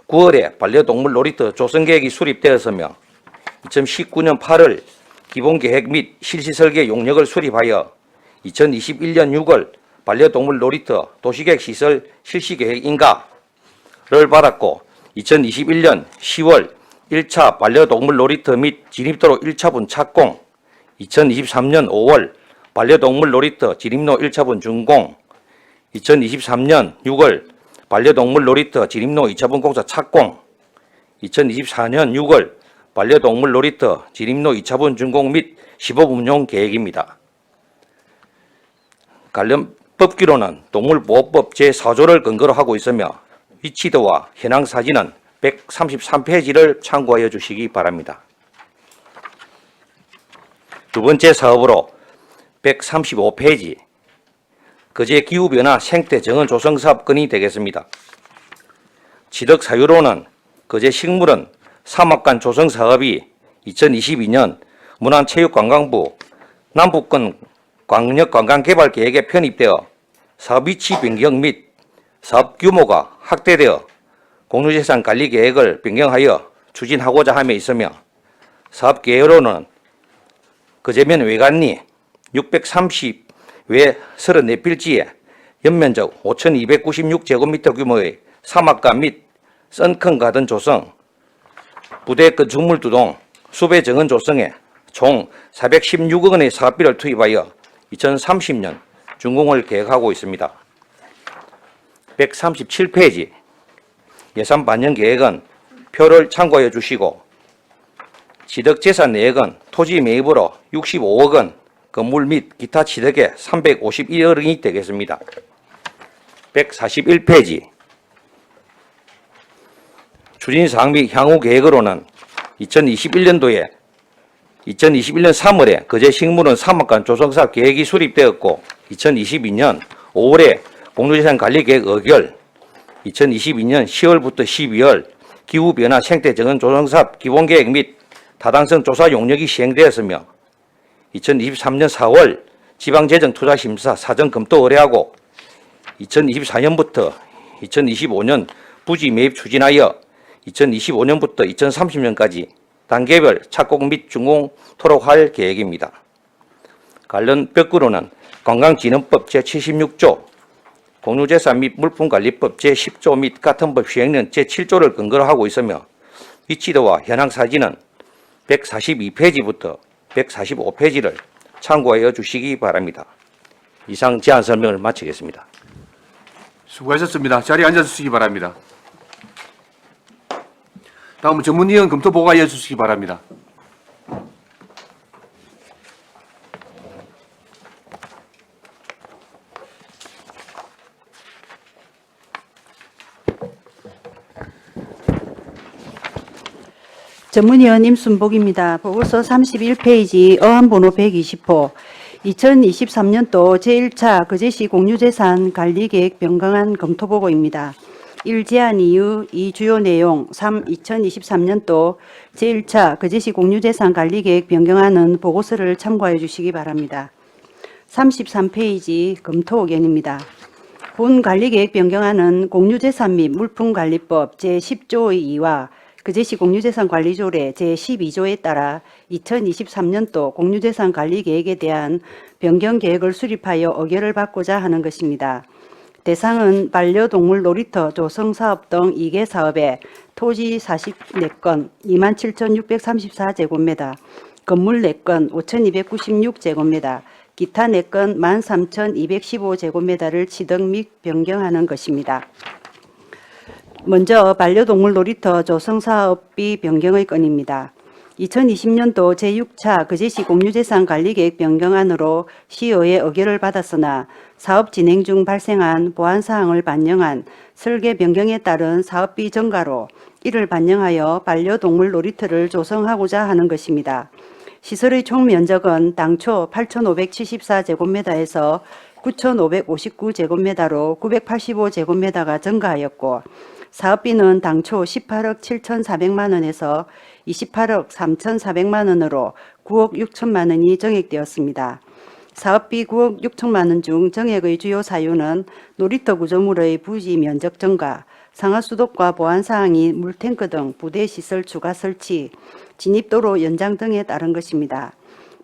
9월에 반려동물 놀이터 조성 계획이 수립되었으며 2019년 8월 기본계획 및 실시설계 용역을 수립하여 2021년 6월 반려동물 놀이터 도시계획 시설 실시계획 인가를 받았고 2021년 10월 1차 반려동물 놀이터 및 진입도로 1차분 착공, 2023년 5월 반려동물 놀이터 진입로 1차분 준공, 2023년 6월 반려동물 놀이터 진입로 2차분 공사 착공, 2024년 6월 반려동물 놀이터 진입로 2차분 준공 및 시범 운용 계획입니다. 관련 법규로는 동물보호법 제4조를 근거로 하고 있으며 위치도와 현황 사진은 133페이지를 참고하여 주시기 바랍니다. 두 번째 사업으로 135페이지 거제 기후변화 생태정원 조성 사업 건이 되겠습니다. 취득 사유로는 거제 식물원 사막관 조성 사업이 2022년 문화체육관광부 남북권 광역관광개발 계획에 편입되어 사업 위치 변경 및 사업 규모가 확대되어 공유재산 관리 계획을 변경하여 추진하고자 함에 있으며 사업 계획으로는 거제면 외관리 630 외 34필지에 연면적 5,296제곱미터 규모의 사막관 및 선큰 가든 조성, 부대 건축물 2동, 수배 정원 조성에 총 416억 원의 사업비를 투입하여 2030년 준공을 계획하고 있습니다. 137페이지 예산 반영 계획은 표를 참고해 주시고 취득재산 내역은 토지 매입으로 65억 원, 건물 및 기타 취득에 351억 원이 되겠습니다. 141페이지 추진사항 및 향후 계획으로는 2021년 3월에 거제식물원 사막관 조성사업 계획이 수립되었고 2022년 5월에 공유재산관리계획 의결, 2022년 10월부터 12월 기후변화 생태정원 조성사업 기본계획 및 타당성 조사 용역이 시행되었으며 2023년 4월 지방재정투자심사 사전 검토 의뢰하고 2024년부터 2025년 부지 매입 추진하여 2025년부터 2030년까지 단계별 착공 및 준공토록 할 계획입니다. 관련 벽구로는 관광진흥법 제76조, 공유재산 및 물품관리법 제10조 및 같은 법 시행령 제7조를 근거로 하고 있으며 위치도와 현황 사진은 142페이지부터 145페이지를 참고하여 주시기 바랍니다. 이상 제안 설명을 마치겠습니다. 수고하셨습니다. 자리에 앉아주시기 바랍니다. 다음은 전문위원 검토 보고하여 주시기 바랍니다. 전문위원 임순복입니다. 보고서 31페이지 어항번호 120호 2023년도 제1차 거제시 공유재산 관리계획 변경안 검토보고입니다. 1. 제안 이유, 2. 주요 내용, 3. 2023년도 제1차 거제시 공유재산 관리계획 변경안은 보고서를 참고해 주시기 바랍니다. 33페이지 검토 의견입니다. 본 관리계획 변경안은 공유재산 및 물품관리법 제10조의 2와 거제시 공유재산관리조례 제12조에 따라 2023년도 공유재산 관리계획에 대한 변경계획을 수립하여 의결을 받고자 하는 것입니다. 대상은 반려동물 놀이터 조성사업 등 2개 사업에 토지 44건 27,634제곱미터, 건물 4건 5,296제곱미터, 기타 4건 13,215제곱미터를 취득 및 변경하는 것입니다. 먼저 반려동물 놀이터 조성사업비 변경의 건입니다. 2020년도 제6차 거제시 공유재산 관리계획 변경안으로 시의회 의결을 받았으나 사업 진행 중 발생한 보완사항을 반영한 설계 변경에 따른 사업비 증가로 이를 반영하여 반려동물 놀이터를 조성하고자 하는 것입니다. 시설의 총 면적은 당초 8,574제곱미터에서 9,559제곱미터로 985제곱미터가 증가하였고 사업비는 당초 18억 7,400만 원에서 28억 3,400만 원으로 9억 6천만 원이 정액되었습니다. 사업비 9억 6천만 원 중 정액의 주요 사유는 놀이터 구조물의 부지 면적 증가, 상하수도과 보안사항이 물탱크 등 부대시설 추가 설치, 진입도로 연장 등에 따른 것입니다.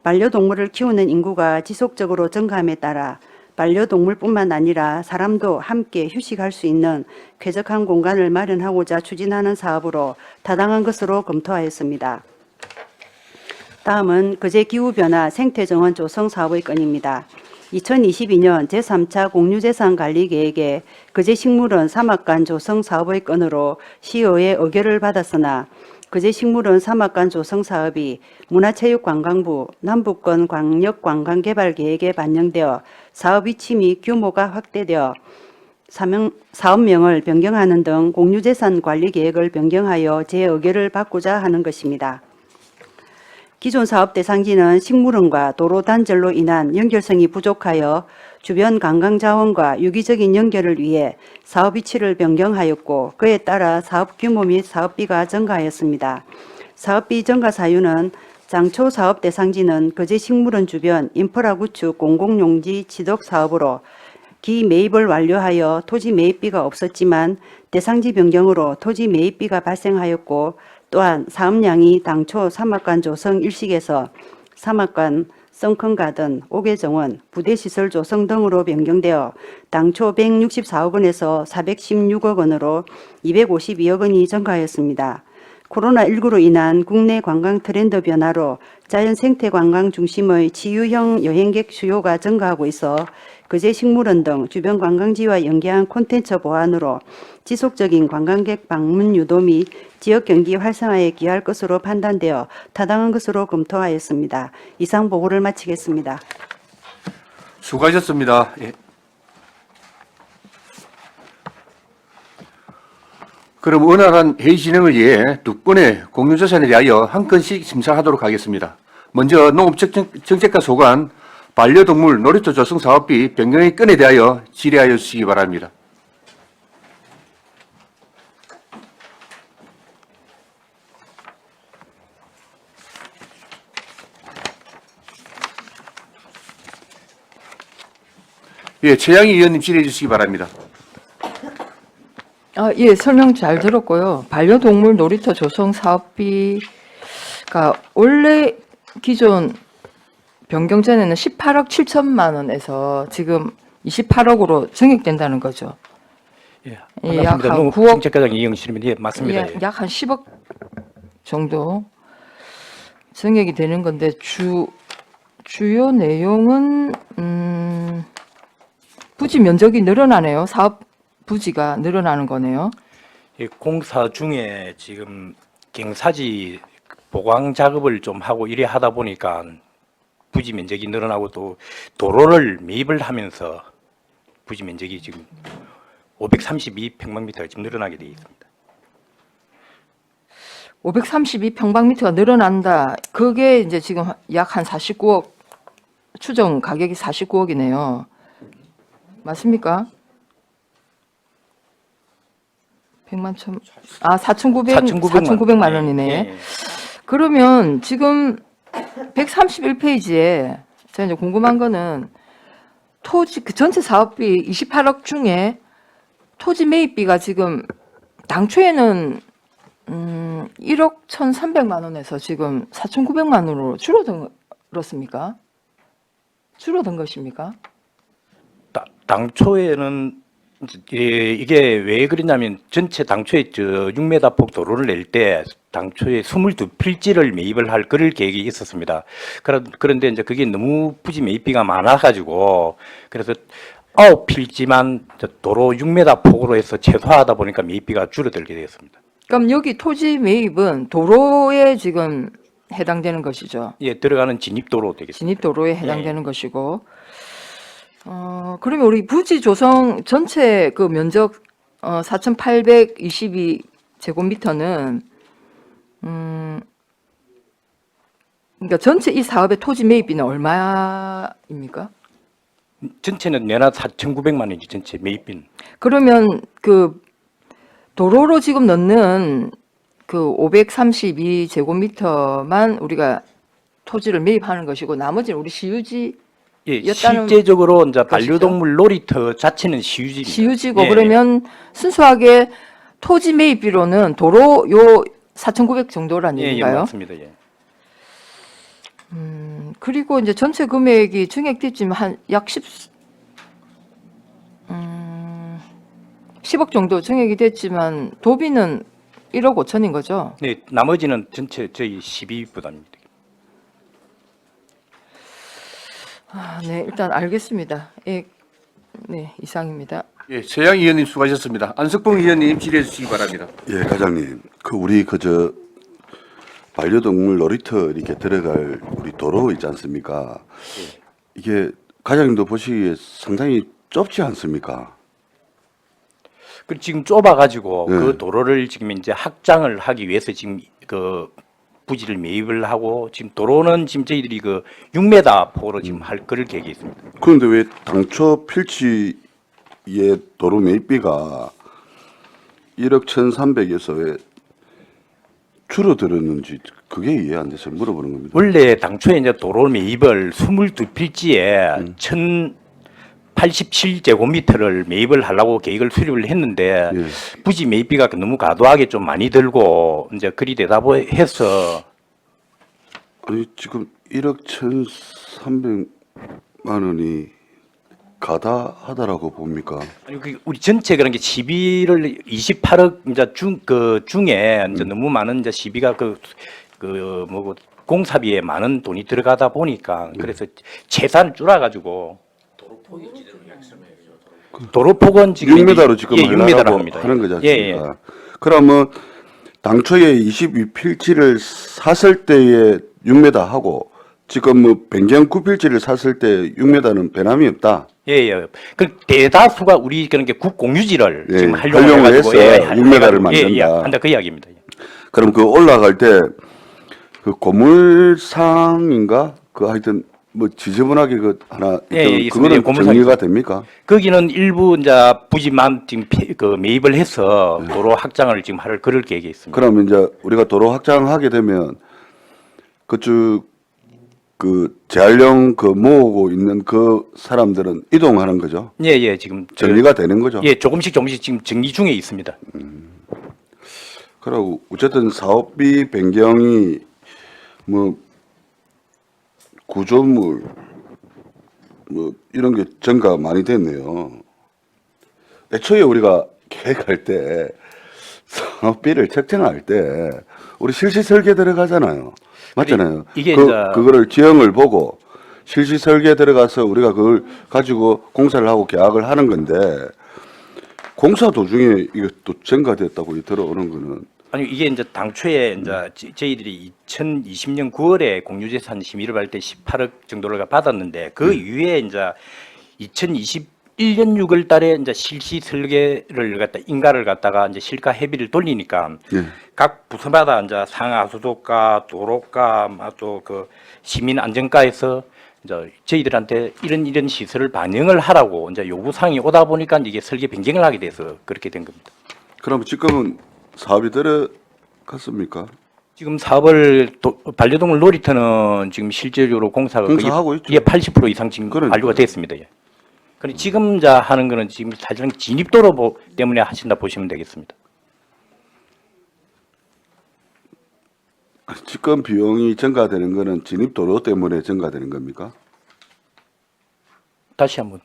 반려동물을 키우는 인구가 지속적으로 증가함에 따라 반려동물뿐만 아니라 사람도 함께 휴식할 수 있는 쾌적한 공간을 마련하고자 추진하는 사업으로 타당한 것으로 검토하였습니다. 다음은 거제 기후변화 생태정원 조성 사업의 건입니다. 2022년 제3차 공유재산 관리계획에 거제식물원 사막관 조성 사업의 건으로 시의회 의결을 받았으나 거제식물원 사막관 조성 사업이 문화체육관광부 남북권 광역관광개발계획에 반영되어 사업 위치 및 규모가 확대되어 사업명을 변경하는 등 공유재산 관리계획을 변경하여 재의결을 받고자 하는 것입니다. 기존 사업 대상지는 식물원과 도로 단절로 인한 연결성이 부족하여 주변 관광자원과 유기적인 연결을 위해 사업 위치를 변경하였고 그에 따라 사업 규모 및 사업비가 증가하였습니다. 사업비 증가 사유는 장초 사업 대상지는 거제식물원 주변 인프라 구축 공공용지 취득 사업으로 기 매입을 완료하여 토지 매입비가 없었지만 대상지 변경으로 토지 매입비가 발생하였고 또한 사업량이 당초 사막관 조성 일식에서 사막관, 썬큰가든, 옥외정원, 부대시설 조성 등으로 변경되어 당초 164억 원에서 416억 원으로 252억 원이 증가하였습니다. 코로나19로 인한 국내 관광 트렌드 변화로 자연 생태 관광 중심의 치유형 여행객 수요가 증가하고 있어 거제 식물원 등 주변 관광지와 연계한 콘텐츠 보완으로 지속적인 관광객 방문 유도 및 지역 경기 활성화에 기여할 것으로 판단되어 타당한 것으로 검토하였습니다. 이상 보고를 마치겠습니다. 수고하셨습니다. 예. 그럼 원활한 회의 진행을 위해 두 건의 공유조사에 대하여 한 건씩 심사하도록 하겠습니다. 먼저 농업정책과 소관 반려동물 놀이터 조성 사업비 변경의 건에 대하여 질의하여 주시기 바랍니다. 예, 최양희 의원님 질의해 주시기 바랍니다. 예, 설명 잘 들었고요. 반려동물 놀이터 조성 사업비가 원래 기존 변경 전에는 18억 7천만 원에서 지금 28억으로 증액된다는 거죠. 예, 예, 반갑습니다. 약한 9억 농업정책과장 이영실입니다. 예, 맞습니다. 예. 약 한 10억 정도 증액이 되는 건데 주요 내용은 부지 면적이 늘어나네요. 사업 부지가 늘어나는 거네요. 예, 공사 중에 지금 갱사지 보강 작업을 좀 하고 이래 하다 보니까 부지 면적이 늘어나고 또 도로를 매입을 하면서 부지 면적이 지금 532평방미터가 지금 늘어나게 되어 있습니다. 532평방미터가 늘어난다. 그게 이제 지금 약 한 49억, 추정 가격이 49억이네요. 맞습니까? 100만 천, 4,900만 원이네. 예. 그러면 지금 131페이지에 제가 이제 궁금한 거는 토지, 그 전체 사업비 28억 중에 토지 매입비가 지금 당초에는 1억 1,300만 원에서 지금 4,900만 원으로 줄어들었습니까? 줄어든 것입니까? 당초에는 이게 왜 그러냐면 전체 당초에 6m 폭 도로를 낼 때 당초에 22필지를 매입을 할 그럴 계획이 있었습니다. 그런데 이제 그게 너무 부지 매입비가 많아가지고 그래서 9필지만 도로 6m 폭으로 해서 최소화하다 보니까 매입비가 줄어들게 되었습니다. 그럼 여기 토지 매입은 도로에 지금 해당되는 것이죠. 예, 들어가는 진입도로 되겠습니다. 진입도로에 해당되는 것이고, 그러면 우리 부지 조성 전체 그 면적 4,822제곱미터는 그러니까 전체 이 사업의 토지 매입비는 얼마입니까? 전체는 내나 4,900만 원이지 전체 매입비는. 그러면 그 도로로 지금 넣는 그 532제곱미터만 우리가 토지를 매입하는 것이고 나머지는 우리 시유지 예, 였다는 실제적으로 이제 것이죠? 반려동물 놀이터 자체는 시유지입니다. 시유지고 예, 그러면 순수하게 토지 매입비로는 도로 요 4,900 정도란 예, 예, 얘기인가요? 맞습니다. 예. 그리고 이제 전체 금액이 증액됐지만 한 약 10억 정도 증액이 됐지만 도비는 1억 5천인 거죠? 네, 나머지는 전체 저희 12부담입니다. 네, 일단 알겠습니다. 예, 네, 이상입니다. 예, 최양희 의원님 수고하셨습니다. 안석봉 의원님 질의해 주시기 바랍니다. 예, 과장님. 우리 반려동물 놀이터 이렇게 들어갈 우리 도로 있지 않습니까? 이게 과장님도 보시기에 상당히 좁지 않습니까? 그 지금 좁아가지고 네. 그 도로를 지금 이제 확장을 하기 위해서 지금 그 부지를 매입을 하고 지금 도로는 지금 저희들이 그 6m 폭으로 지금 할 그럴 계획이 있습니다. 그런데 왜 당초 필지의 도로 매입비가 1억 1,300에서 왜 줄어들었는지 그게 이해 안 돼서 물어보는 겁니다. 원래 당초에 이제 도로 매입을 22필지에 1,087제곱미터를 매입을 하려고 계획을 수립을 했는데 예. 부지 매입비가 너무 과도하게 좀 많이 들고 이제 그리 되다 해서 아니 지금 1억 1,300만 원이 가다하다라고 봅니까? 아니, 우리 전체 그런 게 시비를 28억 이제 중에 이제 너무 많은 이제 시비가 뭐고 공사비에 많은 돈이 들어가다 보니까 그래서 최소한 줄여가지고 도로폭은 지금 6m로 지금 6m로 하려고 합니다. 하는 거지 예, 않습니까? 그러면 당초에 22필지를 샀을 때에 6m 하고 지금 뭐 변경 9필지를 샀을 때 6m는 변함이 없다. 예. 그 대다수가 우리 그런 게 국공유지를 예, 지금 활용을 활용을 해가지고 해서 6m 를 예, 만든다. 한다 그 이야기입니다. 그럼 그 올라갈 때 그 고물상인가? 그 하여튼 뭐 지저분하게 그 하나 예, 있던 있습니다. 그거는 예, 고물상이 정리가 있습니다. 됩니까? 거기는 일부 이제 부지만 지금 그 매입을 해서 도로 확장을 지금 그럴 계획이 있습니다. 그러면 이제 우리가 도로 확장하게 되면 그쪽 그 재활용 그 모으고 있는 그 사람들은 이동하는 거죠. 예, 지금 정리가 되는 거죠. 예, 조금씩 지금 정리 중에 있습니다. 그리고 어쨌든 사업비 변경이 뭐 구조물 뭐 이런 게 증가 많이 됐네요. 애초에 우리가 계획할 때 사업비를 책정할 때 우리 실시 설계 들어가잖아요. 맞잖아요. 이게 그거를 지형을 보고 실시 설계 들어가서 우리가 그걸 가지고 공사를 하고 계약을 하는 건데 공사 도중에 이게 또 증가됐다고 들어오는 거는 아니 이게 이제 당초에 이제 저희들이 2020년 9월에 공유재산 심의를 받을 때 18억 정도를 받았는데 그 이후에 이제 2021년 6월 달에 이제 실시 설계를 갖다 인가를 갖다가 이제 실가 회비를 돌리니까 각 부서마다 이제 상하수도가, 도로가, 또 그 시민 안전가에서 이제 저희들한테 이런 시설을 반영을 하라고 이제 요구 사항이 오다 보니까 이게 설계 변경을 하게 돼서 그렇게 된 겁니다. 그럼 지금은 사업이 들어갔습니까? 지금 사업을 반려동물 놀이터는 지금 실질적으로 공사가 공사하고 있죠. 80% 이상 지금 그러니까요. 완료가 됐습니다. 예. 그런데 지금 자 하는 거는 지금 사실은 진입도로 때문에 하신다 보시면 되겠습니다. 지금 비용이 증가되는 거는 진입도로 때문에 증가되는 겁니까? 다시 한번.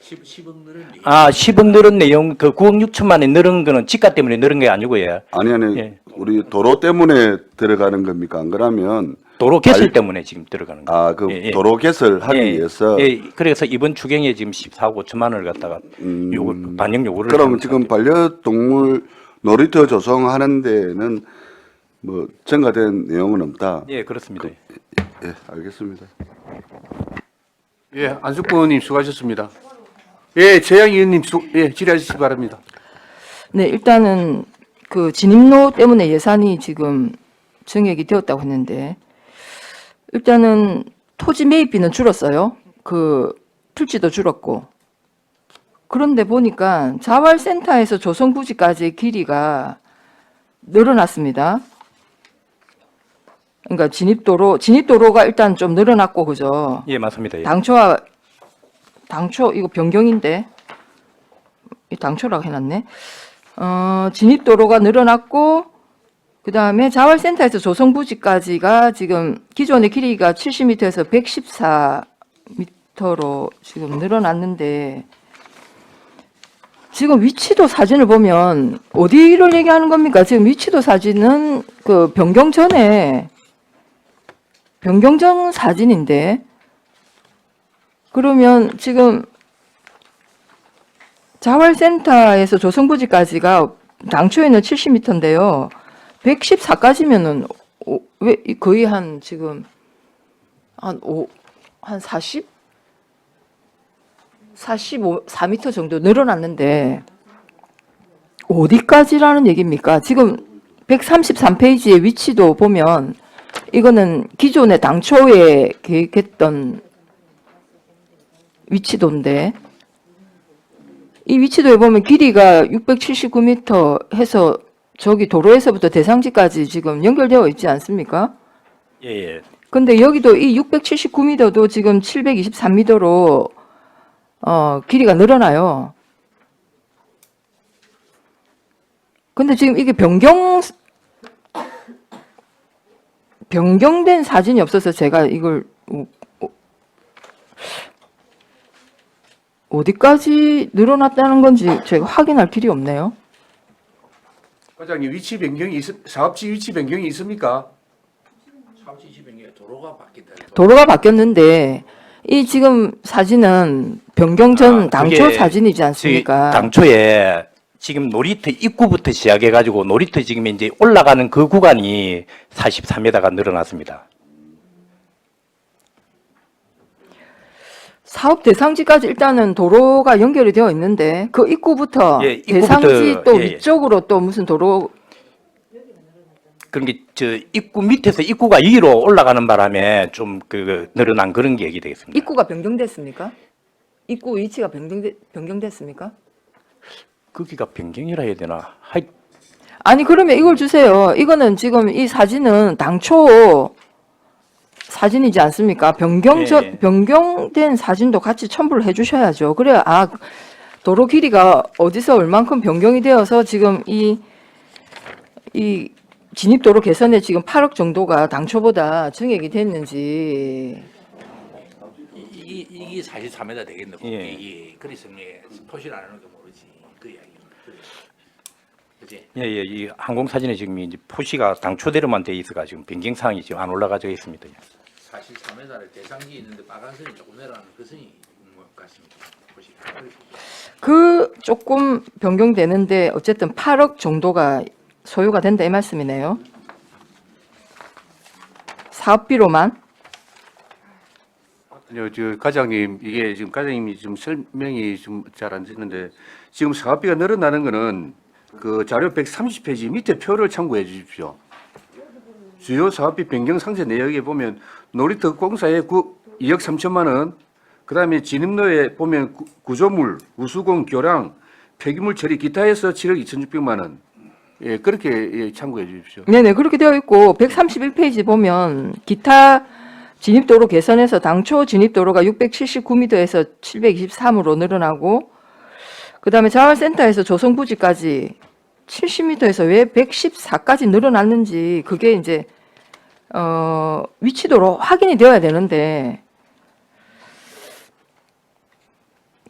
10억 늘은 내용, 그 9억 6천만에 늘은 거는 지가 때문에 늘은 게 아니고요. 아니 예. 우리 도로 때문에 들어가는 겁니까? 안 그러면 도로 개설 때문에 지금 들어가는 거예요. 그 도로 개설하기 위해서 예, 그래서 이번 추경에 지금 14억 5천만 원을 갖다가 반영 요구를 그럼 하는 지금 상태. 반려동물 놀이터 조성하는 데는 뭐 증가된 내용은 없다. 예, 그렇습니다. 예, 알겠습니다. 예, 안숙근 의원님 수고하셨습니다. 예, 재양 의원님 질의하시기 바랍니다. 네, 일단은 그 진입로 때문에 예산이 지금 증액이 되었다고 했는데 일단은 토지 매입비는 줄었어요. 그 필지도 줄었고. 그런데 보니까 자활센터에서 조성부지까지의 길이가 늘어났습니다. 그러니까 진입도로가 일단 좀 늘어났고 그죠? 예, 맞습니다. 예. 당초 이거 변경인데 이 당초라고 해놨네. 진입도로가 늘어났고 그 다음에 자활센터에서 조성부지까지가 지금 기존의 길이가 70m에서 114m로 지금 늘어났는데 지금 위치도 사진을 보면 어디를 얘기하는 겁니까? 지금 위치도 사진은 그 변경 전 사진인데 그러면 지금 자활센터에서 조성부지까지가 당초에는 70m인데요. 114까지면은 왜 거의 한 지금 한 44m 정도 늘어났는데 어디까지라는 얘기입니까? 지금 133페이지의 위치도 보면 이거는 기존에 당초에 계획했던 위치도인데 이 위치도에 보면 길이가 679m 해서 저기 도로에서부터 대상지까지 지금 연결되어 있지 않습니까? 예. 근데 여기도 이 679m도 지금 723m로 길이가 늘어나요. 근데 지금 이게 변경된 사진이 없어서 제가 이걸 어디까지 늘어났다는 건지 제가 확인할 길이 없네요. 과장님 위치 변경이 사업지 위치 변경이 있습니까? 도로가 바뀌었는데 이 지금 사진은 변경 전 당초 그게 사진이지 않습니까? 당초에 지금 놀이터 입구부터 시작해가지고 놀이터 지금 이제 올라가는 그 구간이 43m가 늘어났습니다. 사업 대상지까지 일단은 도로가 연결이 되어 있는데 그 입구부터 예, 입구부터, 대상지 또 예, 예. 위쪽으로 또 무슨 도로 그런 게 저 입구 밑에서 입구가 위로 올라가는 바람에 좀 그 늘어난 그런 게 얘기 되겠습니다. 입구가 변경됐습니까? 입구 위치가 변경됐습니까? 거기가 변경이라 해야 되나? 아니 그러면 이걸 주세요. 이거는 지금 이 사진은 당초 사진이지 않습니까? 예. 변경된 사진도 같이 첨부를 해주셔야죠. 그래야 도로 길이가 어디서 얼만큼 변경이 되어서 지금 이 진입도로 개선에 지금 8억 정도가 당초보다 증액이 됐는지. 이게 43m 되겠네. 예. 이게 그래서 표시를 안 하는 게 모르지. 그 이야기. 그지? 예, 이 항공 사진에 지금 이제 표시가 당초대로만 돼 있어가 지금 변경 사항이 지금 안 올라가져 있습니다. 43m를 대상지 있는데 빨간선이 조금 내려가는 그 선이 있는 것 같습니다. 표시가. 그 조금 변경되는데 어쨌든 8억 정도가 소요가 된다 이 말씀이네요. 사업비로만. 저 과장님 이게 지금 과장님이 좀 설명이 좀 잘 안 됐는데 지금 사업비가 늘어나는 거는 그 자료 130페이지 밑에 표를 참고해 주십시오. 주요 사업비 변경 상세 내역에 보면 놀이터 공사에 2억 3천만 원, 그다음에 진입로에 보면 구조물, 우수공, 교량, 폐기물 처리 기타에서 7억 2,600만 원. 예, 그렇게 예, 참고해 주십시오. 네네 그렇게 되어 있고 131페이지 보면 기타 진입도로 개선해서 당초 진입도로가 679m에서 723으로 늘어나고 그다음에 자활센터에서 조성부지까지 70m에서 왜 114까지 늘어났는지 그게 이제 위치도로 확인이 되어야 되는데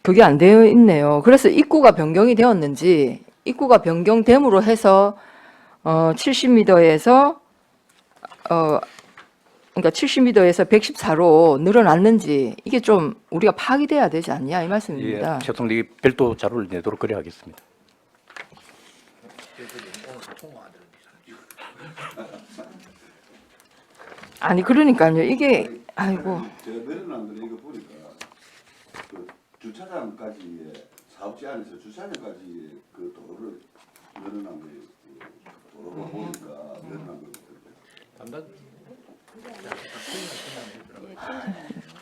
그게 안 되어 있네요. 그래서 입구가 변경이 되었는지 입구가 변경됨으로 해서 70m에서 그러니까 70m에서 114로 늘어났는지 이게 좀 우리가 파악이 돼야 되지 않냐 이 말씀입니다. 예, 최소한 별도 자료를 내도록 그래 하겠습니다. 아니 그러니까요. 이게 아이고 제가 늘어난 거는 이거 보니까 그 주차장까지 사업지 안에서 주차장까지 그 도로를 늘어난 거 도로가 보니까 늘어난 거.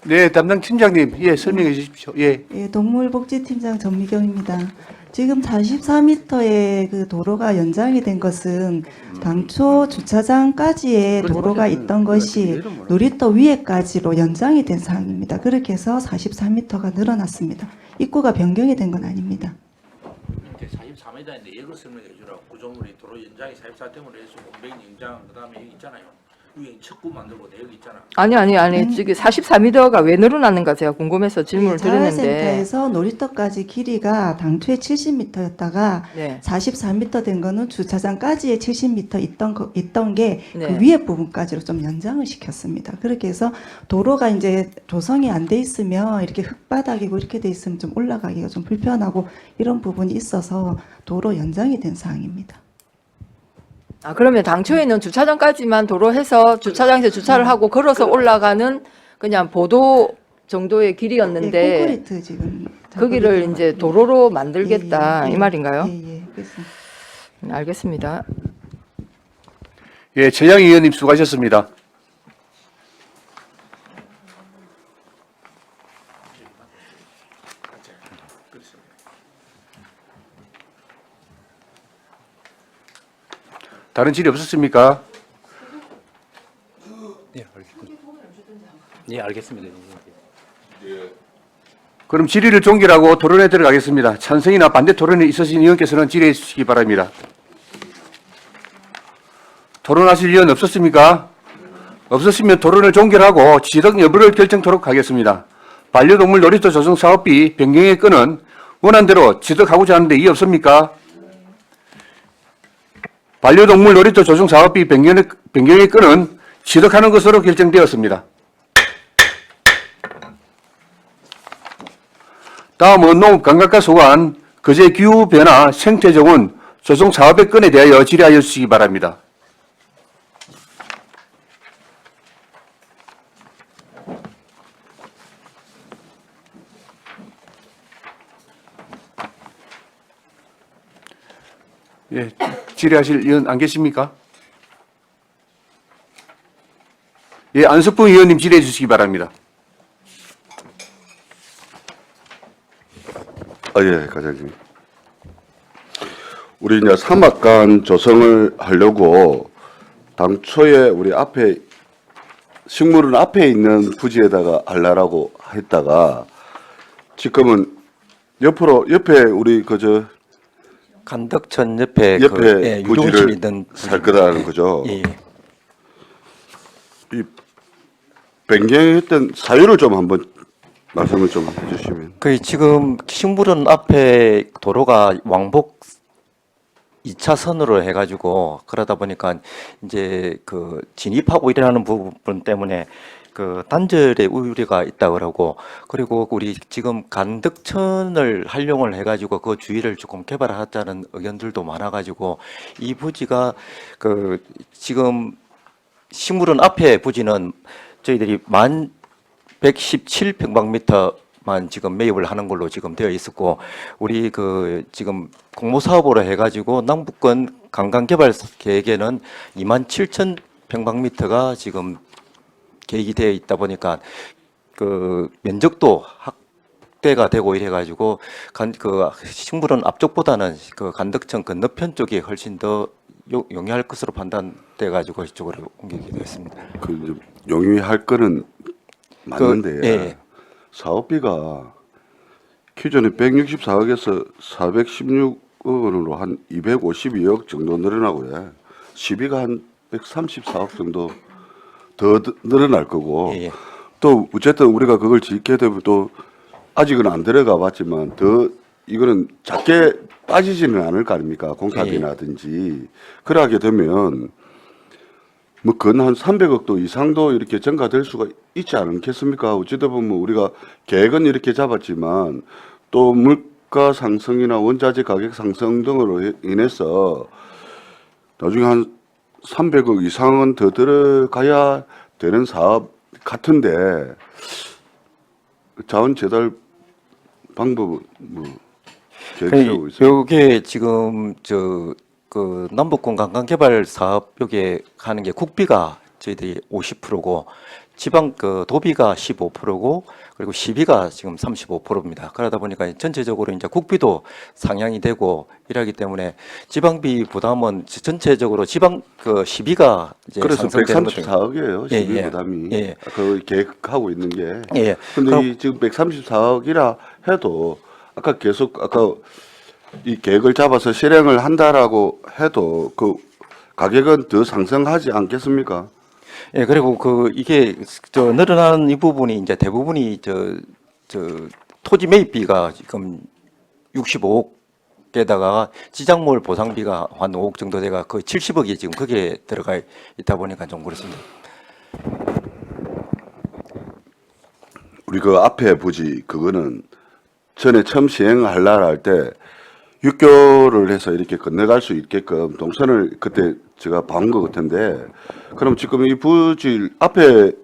네, 담당 팀장님, 예, 설명해 주십시오. 예. 예, 동물복지팀장 전미경입니다. 지금 44m의 그 도로가 연장이 된 것은 당초 주차장까지의 도로가 있던 것이 놀이터 위에까지로 연장이 된 사항입니다. 그렇게 해서 44m가 늘어났습니다. 입구가 변경이 된 건 아닙니다. 44m인데 내역을 설명해 주라고. 구조물이 도로 연장이 44tem으로 해서 공백 연장 그다음에 여기 있잖아요. 위에 척구 만들고 내역 있잖아. 아니 지금 44m가 왜 늘어났는가 제가 궁금해서 질문을 드렸는데 자활센터에서 놀이터까지 길이가 당초에 70m였다가 네. 44m 된 거는 주차장까지의 70m 있던 게 그 네. 위에 부분까지로 좀 연장을 시켰습니다. 그렇게 해서 도로가 이제 조성이 안 돼 있으면 이렇게 흙바닥이고 이렇게 돼 있으면 좀 올라가기가 좀 불편하고 이런 부분이 있어서 도로 연장이 된 사항입니다. 그러면 당초에는 주차장까지만 도로해서 주차장에서 주차를 하고 걸어서 올라가는 그냥 보도 정도의 길이었는데 예, 콘크리트 지금 거기를 작업이 이제 들어가고. 도로로 만들겠다 예, 예, 이 말인가요? 예, 그렇습니다. 알겠습니다. 예, 최양 의원님 수고하셨습니다. 다른 질의 없었습니까? 예, 알겠습니다. 그럼 질의를 종결하고 토론에 들어가겠습니다. 찬성이나 반대 토론에 있으신 의원께서는 질의해 주시기 바랍니다. 토론하실 의원 없었습니까? 없었으면 토론을 종결하고 지적 여부를 결정토록 하겠습니다. 반려동물 놀이터 조성 사업비 변경의 건은 원안대로 지적하고자 하는데 이의 없습니까? 반려동물 놀이터 조성 사업비 변경의 건은 지적하는 것으로 결정되었습니다. 다음은 농업감각과 소관, 거제 기후변화, 생태정원, 조성 사업의 건에 대하여 질의하여 주시기 바랍니다. 예, 질의하실 의원 안 계십니까? 예, 안석봉 의원님 질의해 주시기 바랍니다. 예, 과장님. 우리 이제 사막간 조성을 하려고 당초에 우리 앞에 식물원 앞에 있는 부지에다가 하려고 했다가 지금은 옆에 우리 간덕천 옆에 옆에 유동실 부지를 있는 살 거라는 거죠. 예. 이 변경했던 사유를 좀 한번 말씀을 좀 해주시면. 그 지금 식물원 앞에 도로가 왕복 2차선으로 해가지고 그러다 보니까 이제 그 진입하고 일어나는 부분 때문에 그 단절의 우려가 있다 그러고, 그리고 우리 지금 간덕천을 활용을 해가지고 그 주위를 조금 개발하자는 의견들도 많아가지고 이 부지가 그 지금 식물원 앞에 부지는 저희들이 1117평방미터만 지금 매입을 하는 걸로 지금 되어 있었고, 우리 그 지금 공모 사업으로 해가지고 남북권 관광개발 계획에는 27,000평방미터가 지금 계획이 되어 있다 보니까 그 면적도 확대가 되고 이래가지고 그 식물원 앞쪽보다는 그 간덕천 건너편 쪽이 훨씬 더 용이할 것으로 판단돼 가지고 이쪽으로 옮기게 되었습니다. 그 이제 용이할 거는 맞는데 예. 사업비가 기존에 164억에서 416억 원으로 한 252억 정도 늘어나고요. 시비가 한 134억 정도 더 늘어날 거고, 예. 또 어쨌든 우리가 그걸 짓게 되면 또 아직은 안 들어가 봤지만 더 이거는 작게 빠지지는 않을 거 아닙니까? 공사비나든지. 그러게 되면 뭐 근 한 300억도 이상도 이렇게 증가될 수가 있지 않겠습니까? 어찌되다 보면 우리가 계획은 이렇게 잡았지만 또 물가 상승이나 원자재 가격 상승 등으로 인해서 나중에 한 300억 이상은 더 들어가야 되는 사업 같은데 자원 재달 방법은 뭐 계획하고 있어요? 요게 지금 그 남북권 관광개발 사업 요게 하는 게 국비가 저희들이 50%고 지방 그 도비가 15%고 그리고 시비가 지금 35%입니다. 그러다 보니까 전체적으로 이제 국비도 상향이 되고 이러기 때문에 지방비 부담은 전체적으로 지방 그 시비가 이제 그래서 상승되는 것도 134억이에요. 예, 시비 예. 부담이. 예. 그 계획하고 있는 게. 예. 근데 그럼- 이 지금 134억이라 해도 아까 이 계획을 잡아서 실행을 한다라고 해도 그 가격은 더 상승하지 않겠습니까? 예, 그리고 그 이게 늘어나는 이 부분이 이제 대부분이 토지 매입비가 지금 65억에다가 지작물 보상비가 한 5억 정도 돼가 거의 70억이 지금 거기에 들어가 있다 보니까 좀 그렇습니다. 우리 그 앞에 부지 그거는 전에 처음 시행하려고 할 때 6개월을 해서 이렇게 건너갈 수 있게끔 동선을 그때 제가 봐온 것 같은데, 그럼 지금 이 부지 앞에를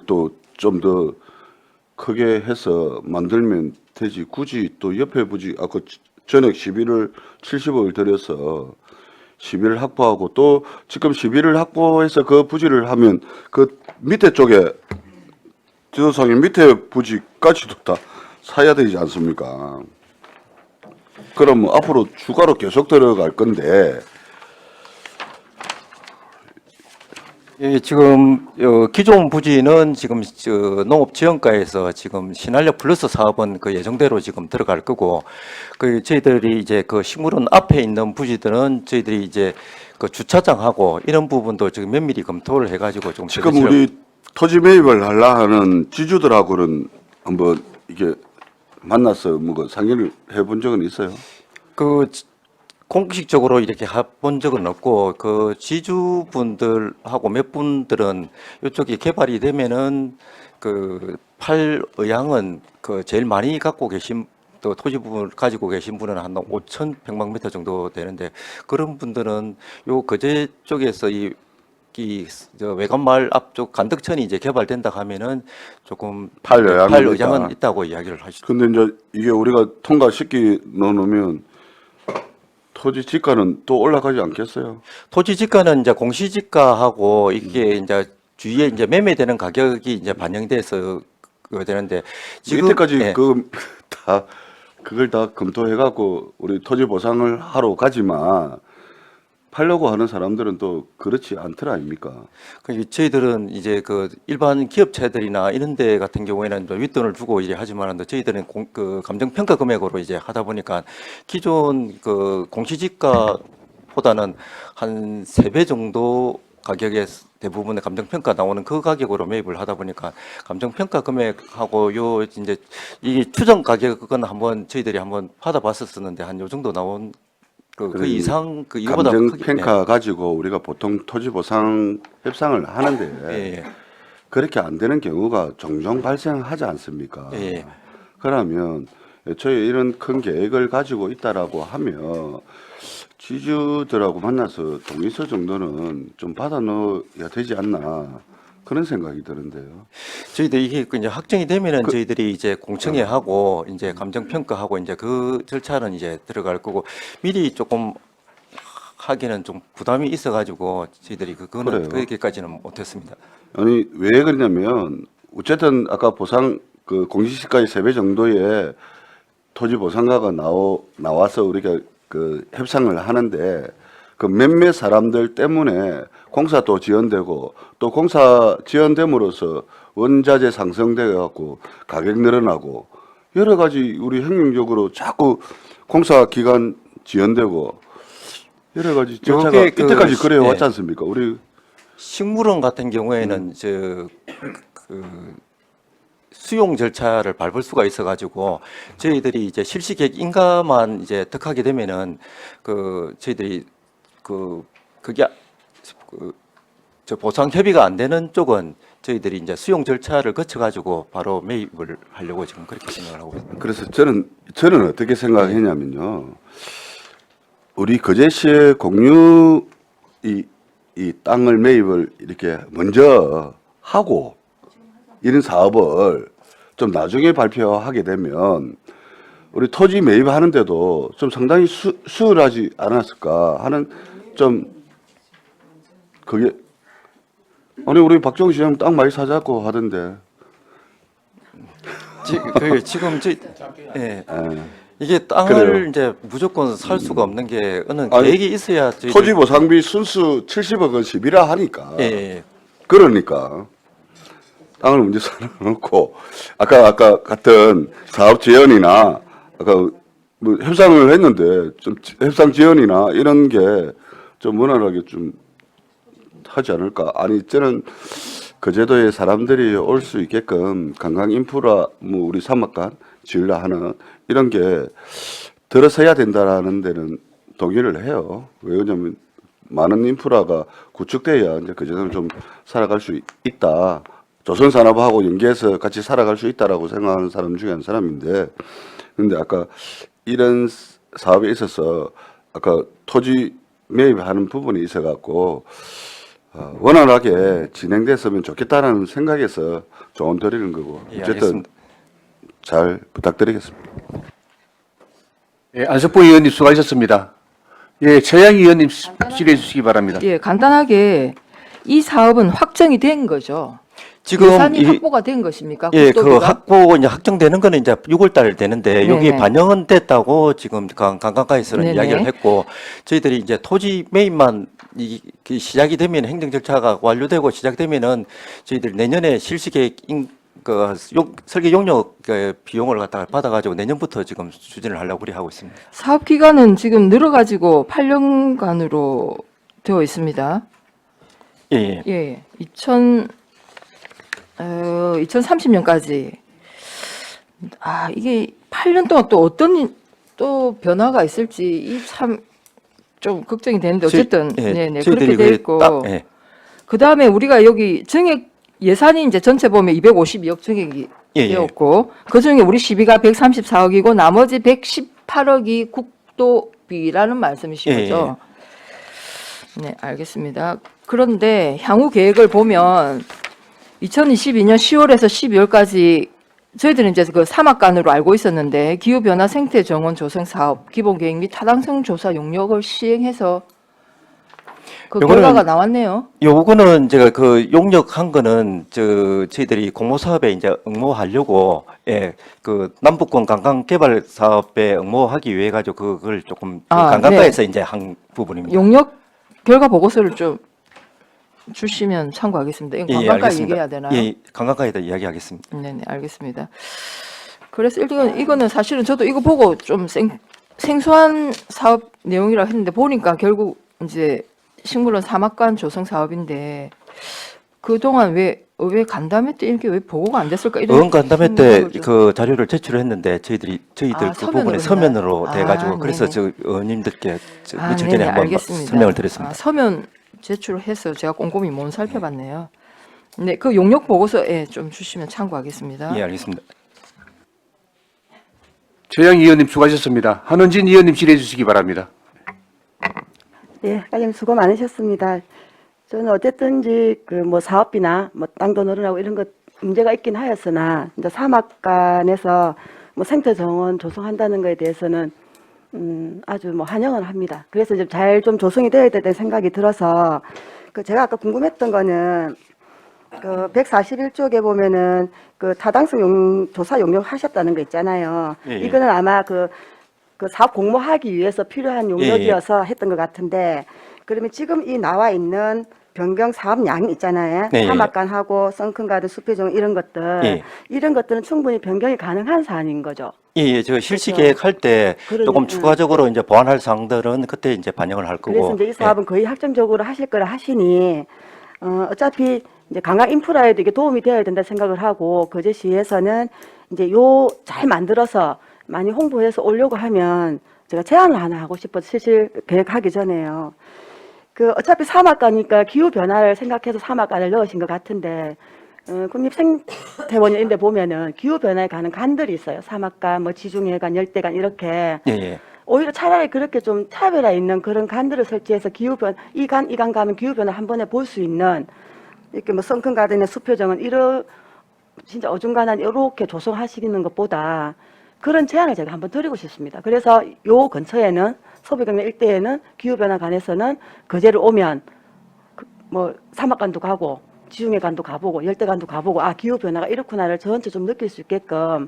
또 좀 더 크게 해서 만들면 되지, 굳이 또 옆에 부지 아까 전액 시비를 70억을 들여서 시비를 확보하고 또 지금 시비를 확보해서 그 부지를 하면 그 밑에 쪽에 지도상의 밑에 부지까지도 다 사야 되지 않습니까? 그럼 앞으로 추가로 계속 들어갈 건데. 예, 지금 기존 부지는 지금 농업지원과에서 지금 신한력 플러스 사업은 그 예정대로 지금 들어갈 거고, 그 저희들이 이제 그 식물원 앞에 있는 부지들은 저희들이 이제 그 주차장하고 이런 부분도 지금 면밀히 검토를 해가지고 좀 지금 우리 토지 매입을 하려 하는 지주들하고는 한번 이게 만나서 뭐 상의를 해본 적은 있어요? 그 공식적으로 이렇게 해본 적은 없고 그 지주분들하고 몇 분들은 이쪽이 개발이 되면은 그 팔 의향은 그 제일 많이 갖고 계신 또 토지 부분을 가지고 계신 분은 한 5,100만 정도 되는데 그런 분들은 요 거제 쪽에서 저 외관마을 앞쪽 간덕천이 이제 개발된다 하면은 조금 팔 의향은 있다. 있다고 이야기를 하시죠. 근데 이제 이게 우리가 통과시키 넣어놓으면 토지 지가는 또 올라가지 않겠어요? 토지 지가는 이제 공시지가하고 이게 이제 주위에 이제 매매되는 가격이 이제 반영돼서 그거 되는데 지금 이때까지 예. 그걸 다 검토해갖고 우리 토지 보상을 하러 가지만 팔려고 하는 사람들은 또 그렇지 않더라 아닙니까? 저희들은 이제 그 일반 기업체들이나 이런 데 같은 경우에는 좀 윗돈을 주고 이제 하지만 저희들은 그 감정평가 금액으로 이제 하다 보니까 기존 그 공시지가보다는 한 3배 정도 가격의 대부분의 감정평가 나오는 그 가격으로 매입을 하다 보니까 감정평가 금액하고 요 이제 이 추정 가격은 한번 저희들이 한번 받아봤었었는데 한 요 정도 나온 그 이상 그 이거보다 감정 크게- 평가 가지고 우리가 보통 토지 보상 협상을 하는데 예, 그렇게 안 되는 경우가 종종 발생하지 않습니까? 예, 예. 그러면 애초에 이런 큰 계획을 가지고 있다라고 하면 지주들하고 만나서 동의서 정도는 좀 받아 넣어야 되지 않나 그런 생각이 드는데요. 저희들 이게 이제 확정이 되면은 저희들이 이제 공청회 하고 이제 감정 평가하고 이제 그 절차는 이제 들어갈 거고 미리 조금 하기는 좀 부담이 있어가지고 저희들이 그거는 그래요. 그렇게까지는 못했습니다. 아니 왜 그러냐면 어쨌든 아까 보상 그 공시지가의 3배 정도의 토지 보상가가 나와서 우리가 그 협상을 하는데 그 몇몇 사람들 때문에 공사도 지연되고 또 공사 지연됨으로써 원자재 상승돼 갖고 가격 늘어나고 여러 가지 우리 행정적으로 자꾸 공사 기간 지연되고 여러 가지 절차가 요게 그 이때까지 그래 예. 왔지 않습니까? 우리 식물원 같은 경우에는 그 수용 절차를 밟을 수가 있어가지고 저희들이 이제 실시계획 인가만 이제 득하게 되면은 그 저희들이 그게 저 보상 협의가 안 되는 쪽은 저희들이 이제 수용 절차를 거쳐가지고 바로 매입을 하려고 지금 그렇게 생각을 하고 있습니다. 그래서 저는 어떻게 생각했냐면요. 우리 거제시의 공유 이 땅을 매입을 이렇게 먼저 하고 이런 사업을 좀 나중에 발표하게 되면 우리 토지 매입하는데도 좀 상당히 수월하지 않았을까 하는 좀 그게 아니 우리 박정희 시장 땅 많이 사자고 하던데 지금 예. 이게 땅을 그래요. 이제 무조건 살 수가 없는 게 어느 아니, 계획이 있어야 저희들- 토지 보상비 순수 70억 원씩이라 하니까 예, 예. 그러니까 땅을 먼저 사놓고 아까 같은 사업 지연이나 아까 뭐 협상을 했는데 좀 협상 지연이나 이런 게 좀 원활하게 좀 하지 않을까? 아니 저는 거제도에 사람들이 올 수 있게끔 관광 인프라 뭐 우리 사막간 지으려 하는 이런 게 들어서야 된다라는 데는 동의를 해요. 왜 그러냐면 많은 인프라가 구축돼야 이제 거제도는 좀 살아갈 수 있다. 조선산업하고 연계해서 같이 살아갈 수 있다라고 생각하는 사람 중에 한 사람인데, 근데 아까 이런 사업에 있어서 아까 토지 매입하는 부분이 있어갖고 원활하게 진행됐으면 좋겠다라는 생각에서 조언 드리는 거고 예, 어쨌든 알겠습니다. 잘 부탁드리겠습니다. 예, 안석보 의원님 수고하셨습니다. 예, 최양 의원님 질의해 주시기 바랍니다. 예, 간단하게 이 사업은 확정이 된 거죠. 지금 예산이 확보가 된 것입니까? 예, 그 국토부가? 확보 이제 확정되는 거는 이제 6월달 되는데 여기 네네. 반영은 됐다고 지금 관광가에서는 네네. 이야기를 했고 저희들이 이제 토지 매입만 그 시작이 되면 행정 절차가 완료되고 시작되면은 저희들 내년에 실시계획 설계 용역 비용을 갖다가 받아가지고 내년부터 지금 추진을 하려고 우리 하고 있습니다. 사업 기간은 지금 늘어가지고 8년간으로 되어 있습니다. 예, 예. 예, 2030년까지. 아, 이게 8년 동안 또 어떤 또 변화가 있을지 이 참 좀 걱정이 되는데 어쨌든 네네 그렇게 돼 있고 예. 그 다음에 우리가 여기 정액 예산이 이제 전체 보면 252억 정액이 예. 되었고 그 중에 우리 시비가 134억이고 나머지 118억이 국도비라는 말씀이신 예, 거죠? 네, 알겠습니다. 그런데 향후 계획을 보면 2022년 10월에서 12월까지 저희들은 이제 그 사막간으로 알고 있었는데 기후변화 생태 정원 조성 사업 기본 계획 및 타당성 조사 용역을 시행해서 그 요거는- 결과가 나왔네요. 요거는 제가 그 용역한 거는 저희들이 공모 사업에 이제 응모하려고 그 남북권 관광 개발 사업에 응모하기 위해 가지고 그걸 조금 그 아, 관광가에서 이제 한 부분입니다. 용역 결과 보고서를 좀 주시면 참고하겠습니다. 이건 관광가 알겠습니다. 얘기해야 되나요? 예, 관광가에다 이야기하겠습니다. 네네, 알겠습니다. 그래서 이거는 사실은 저도 이거 보고 좀 생소한 사업 내용이라 했는데 보니까 결국 이제 식물원 사막관 조성 사업인데 그동안 왜 간담회 때 이렇게 왜 보고가 안 됐을까? 이런 간담회 때 생각을 좀- 그 자료를 제출했는데 저희들 그 부분에 서면으로 그랬나요? 돼가지고 아, 그래서 네네. 저 의원님들께 아, 며칠 네네, 전에 한번 알겠습니다. 설명을 드렸습니다. 아, 서면 제출해서 제가 꼼꼼히 못 살펴봤네요. 네, 그 용역 보고서에 좀 주시면 참고하겠습니다. 예, 알겠습니다. 최양 의원님 수고하셨습니다. 한원진 의원님 질의해 주시기 바랍니다. 예, 과장님 수고 많으셨습니다. 저는 어쨌든지 그 뭐 사업비나 뭐 땅도 늘어나고 이런 것 문제가 있긴 하였으나 이제 사막간에서 뭐 생태 정원 조성한다는 거에 대해서는 아주 뭐 환영을 합니다. 그래서 이제 잘 좀 조성이 되어야 된다는 생각이 들어서 그 제가 아까 궁금했던 거는 그 141쪽에 보면은 그 타당성 조사 용역 하셨다는 거 있잖아요. 예, 예. 이거는 아마 그 사업 공모하기 위해서 필요한 용역이어서 했던 것 같은데 그러면 지금 이 나와 있는 변경 사업량이 있잖아요. 네, 예. 사막간하고 썬큰가든 숲의정 이런 것들 예. 이런 것들은 충분히 변경이 가능한 사안인 거죠. 예, 저 실시 계획할 때 그러네, 조금 응. 추가적으로 이제 보완할 사항들은 그때 이제 반영을 할 거고. 그래서 이제 이 사업은 거의 확정적으로 하실 거라 하시니 어차피 이제 관광 인프라에도 이게 도움이 되어야 된다 생각을 하고 거제시에서는 이제 요 잘 만들어서 많이 홍보해서 오려고 하면 제가 제안을 하나 하고 싶어서 실실 계획하기 전에요. 그 어차피 사막가니까 기후 변화를 생각해서 사막간을 넣으신 것 같은데 국립생태원 이런 데 보면은 기후 변화에 가는 간들이 있어요. 사막간, 뭐 지중해간, 열대간 이렇게. 예, 예. 오히려 차라리 그렇게 좀 차별화 있는 그런 간들을 설치해서 기후변 이 간 가면 기후변화 한 번에 볼 수 있는 이렇게 뭐 성큰 가든의 수표정은 이런 진짜 어중간한 이렇게 조성하시는 것보다 그런 제안을 제가 한번 드리고 싶습니다. 그래서 요 근처에는 서부경량 일대에는 기후변화 관해서는 거제를 오면 뭐 사막간도 가고 지중해간도 가보고 열대간도 가보고 아 기후변화가 이렇구나를 전체 좀 느낄 수 있게끔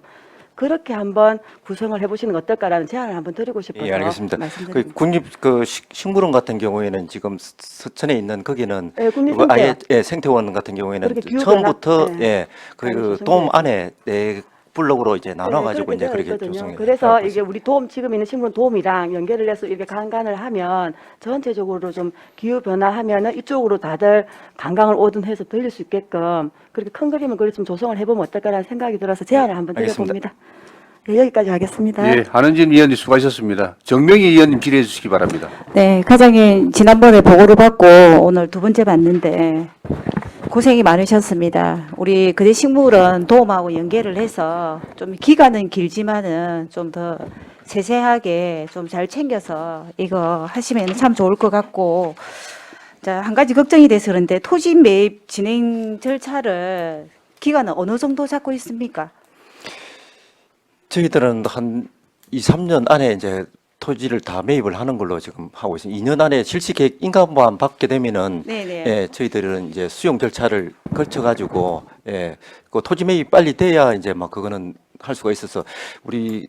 그렇게 한번 구성을 해보시는 거 어떨까라는 제안을 한번 드리고 싶어서 예, 알겠습니다. 그 말씀드립니다. 국립 그 식물원 같은 경우에는 지금 서천에 있는 거기는 예, 국립 뭐 아예 생태원. 생태원 같은 경우에는 그렇게 기후 처음부터 변화, 그 많이 돔 조성돼요. 안에 블록으로 이제 나눠가지고 네, 이제 그렇게 있거든요. 조성해. 그래서 이게 우리 돔 지금 있는 식물원 돔이랑 연결을 해서 이렇게 관광을 하면 전체적으로 좀 기후 변화하면은 이쪽으로 다들 관광을 오든 해서 들릴 수 있게끔 그렇게 큰 그림을 그리 좀 조성을 해보면 어떨까라는 생각이 들어서 제안을 한번 알겠습니다. 드려봅니다. 네, 여기까지 하겠습니다. 예, 한은진 의원님 수고하셨습니다. 정명희 의원님 질의해 주시기 바랍니다. 네, 과장님 지난번에 보고를 받고 오늘 두 번째 받는데 고생이 많으셨습니다. 우리 그대 식물은 도움하고 연계를 해서 좀 기간은 길지만은 좀 더 세세하게 좀 잘 챙겨서 이거 하시면 참 좋을 것 같고 자, 한 가지 걱정이 돼서 그런데 토지 매입 진행 절차를 기간은 어느 정도 잡고 있습니까? 저희들은 한 2, 3년 안에 이제 토지를 다 매입을 하는 걸로 지금 하고 있습니다. 2년 안에 실시 계획 인가만 받게 되면은 네네. 예, 저희들은 이제 수용 절차를 거쳐 가지고 예, 그 토지 매입 빨리 돼야 이제 막 그거는 할 수가 있어서 우리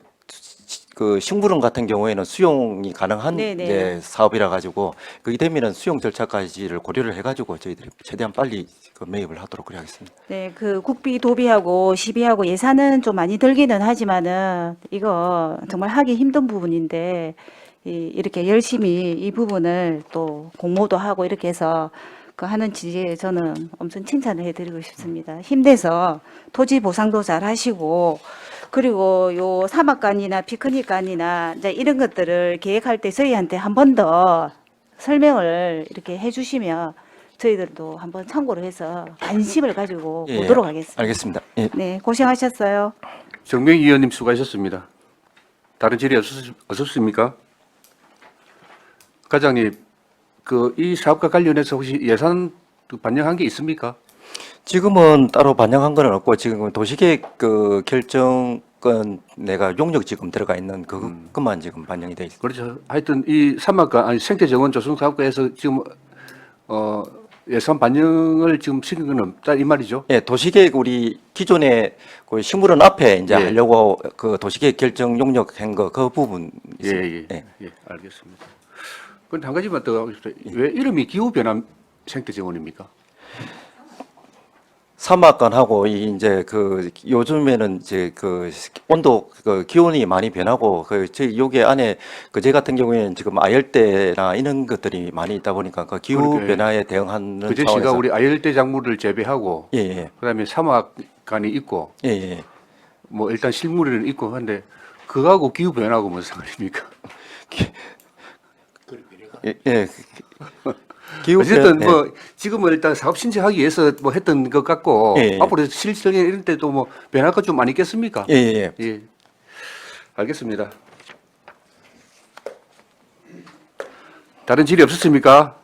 그 식물원 같은 경우에는 수용이 가능한 네네. 이제 사업이라 가지고 그게 되면은 수용 절차까지를 고려를 해 가지고 저희들이 최대한 빨리 그 매입을 하도록 그래 하겠습니다. 네, 그 국비 도비하고 시비하고 예산은 좀 많이 들기는 하지만은 이거 정말 하기 힘든 부분인데 이렇게 열심히 이 부분을 또 공모도 하고 이렇게 해서 그 하는 취지에 저는 엄청 칭찬을 해드리고 싶습니다. 힘내서 토지 보상도 잘 하시고, 그리고 요 사막관이나 피크닉관이나 이제 이런 것들을 계획할 때 저희한테 한 번 더 설명을 이렇게 해주시면 저희들도 한번 참고를 해서 관심을 가지고 예, 보도록 하겠습니다. 알겠습니다. 예. 네, 고생하셨어요. 정명희 의원님 수고하셨습니다. 다른 질의 없었습니까? 과장님, 이 사업과 관련해서 혹시 예산 반영한 게 있습니까? 지금은 따로 반영한 건 없고 지금 도시계획 그 결정권 내가 용역 지금 들어가 있는 그것만 지금 반영이 돼 있습니다. 그렇죠. 하여튼 이 사막과 아니 생태정원 조성 사업과에서 지금 예산 반영을 지금 시킨 건 없다 이 말이죠. 예, 도시계획 우리 기존에 그 식물원 앞에 이제 예. 하려고 그 도시계획 결정 용역한 거 그 부분 있습니다. 예, 알겠습니다. 그런데 한 가지만 더 하고 싶어요. 왜 이름이 기후변화 생태정원입니까? 사막관하고 이제 그 요즘에는 이제 그 온도 그 기온이 많이 변하고 그 저희 여기 안에 그제 같은 경우에는 지금 아열대나 이런 것들이 많이 있다 보니까 그 기후 그러게. 변화에 대응하는 그제시가 차원에서 우리 아열대 작물을 재배하고 예, 그다음에 사막관이 있고 예, 예. 뭐 일단 실물에는 있고 한데 그거하고 기후변화하고 무슨 상관입니까? 예, 예. 기후 어쨌든 변화, 뭐 지금은 일단 사업 신청하기 위해서 뭐 했던 것 같고 예, 예. 앞으로 실질적인 이런 때도 뭐 변할 것 좀 많이 있겠습니까? 예, 예, 예. 예. 알겠습니다. 다른 질의 없었습니까?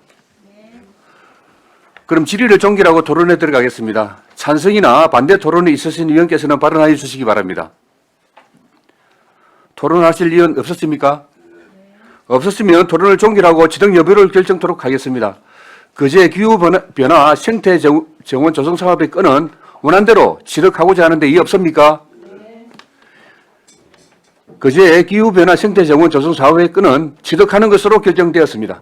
그럼 질의를 종결하고 토론에 들어가겠습니다. 찬성이나 반대 토론에 있으신 의원께서는 발언하여 주시기 바랍니다. 토론하실 의원 없었습니까? 없었으면 토론을 종결하고 지정 여부를 결정토록 하겠습니다. 그제 기후변화 생태정원 조성 사업의 건은 원안대로 지적하고자 하는데 이의 없습니까? 그제 기후변화 생태정원 조성 사업의 건은 지적하는 것으로 결정되었습니다.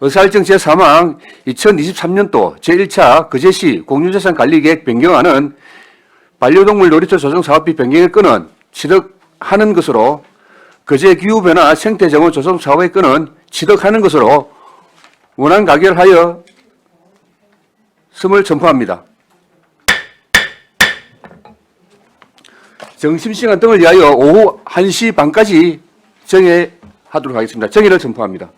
의사일정 제3항 2023년도 제1차 그제시 공유재산 관리계획 변경안은 반려동물 놀이터 조성 사업비 변경의 건은 취득하는 것으로 그제 기후변화 생태정원 조성 사업의 건은 취득하는 것으로 원안 가결하여 심을 첨부합니다. 점심시간 등을 위하여 오후 1시 반까지 정회하도록 하겠습니다. 정회를 첨부합니다.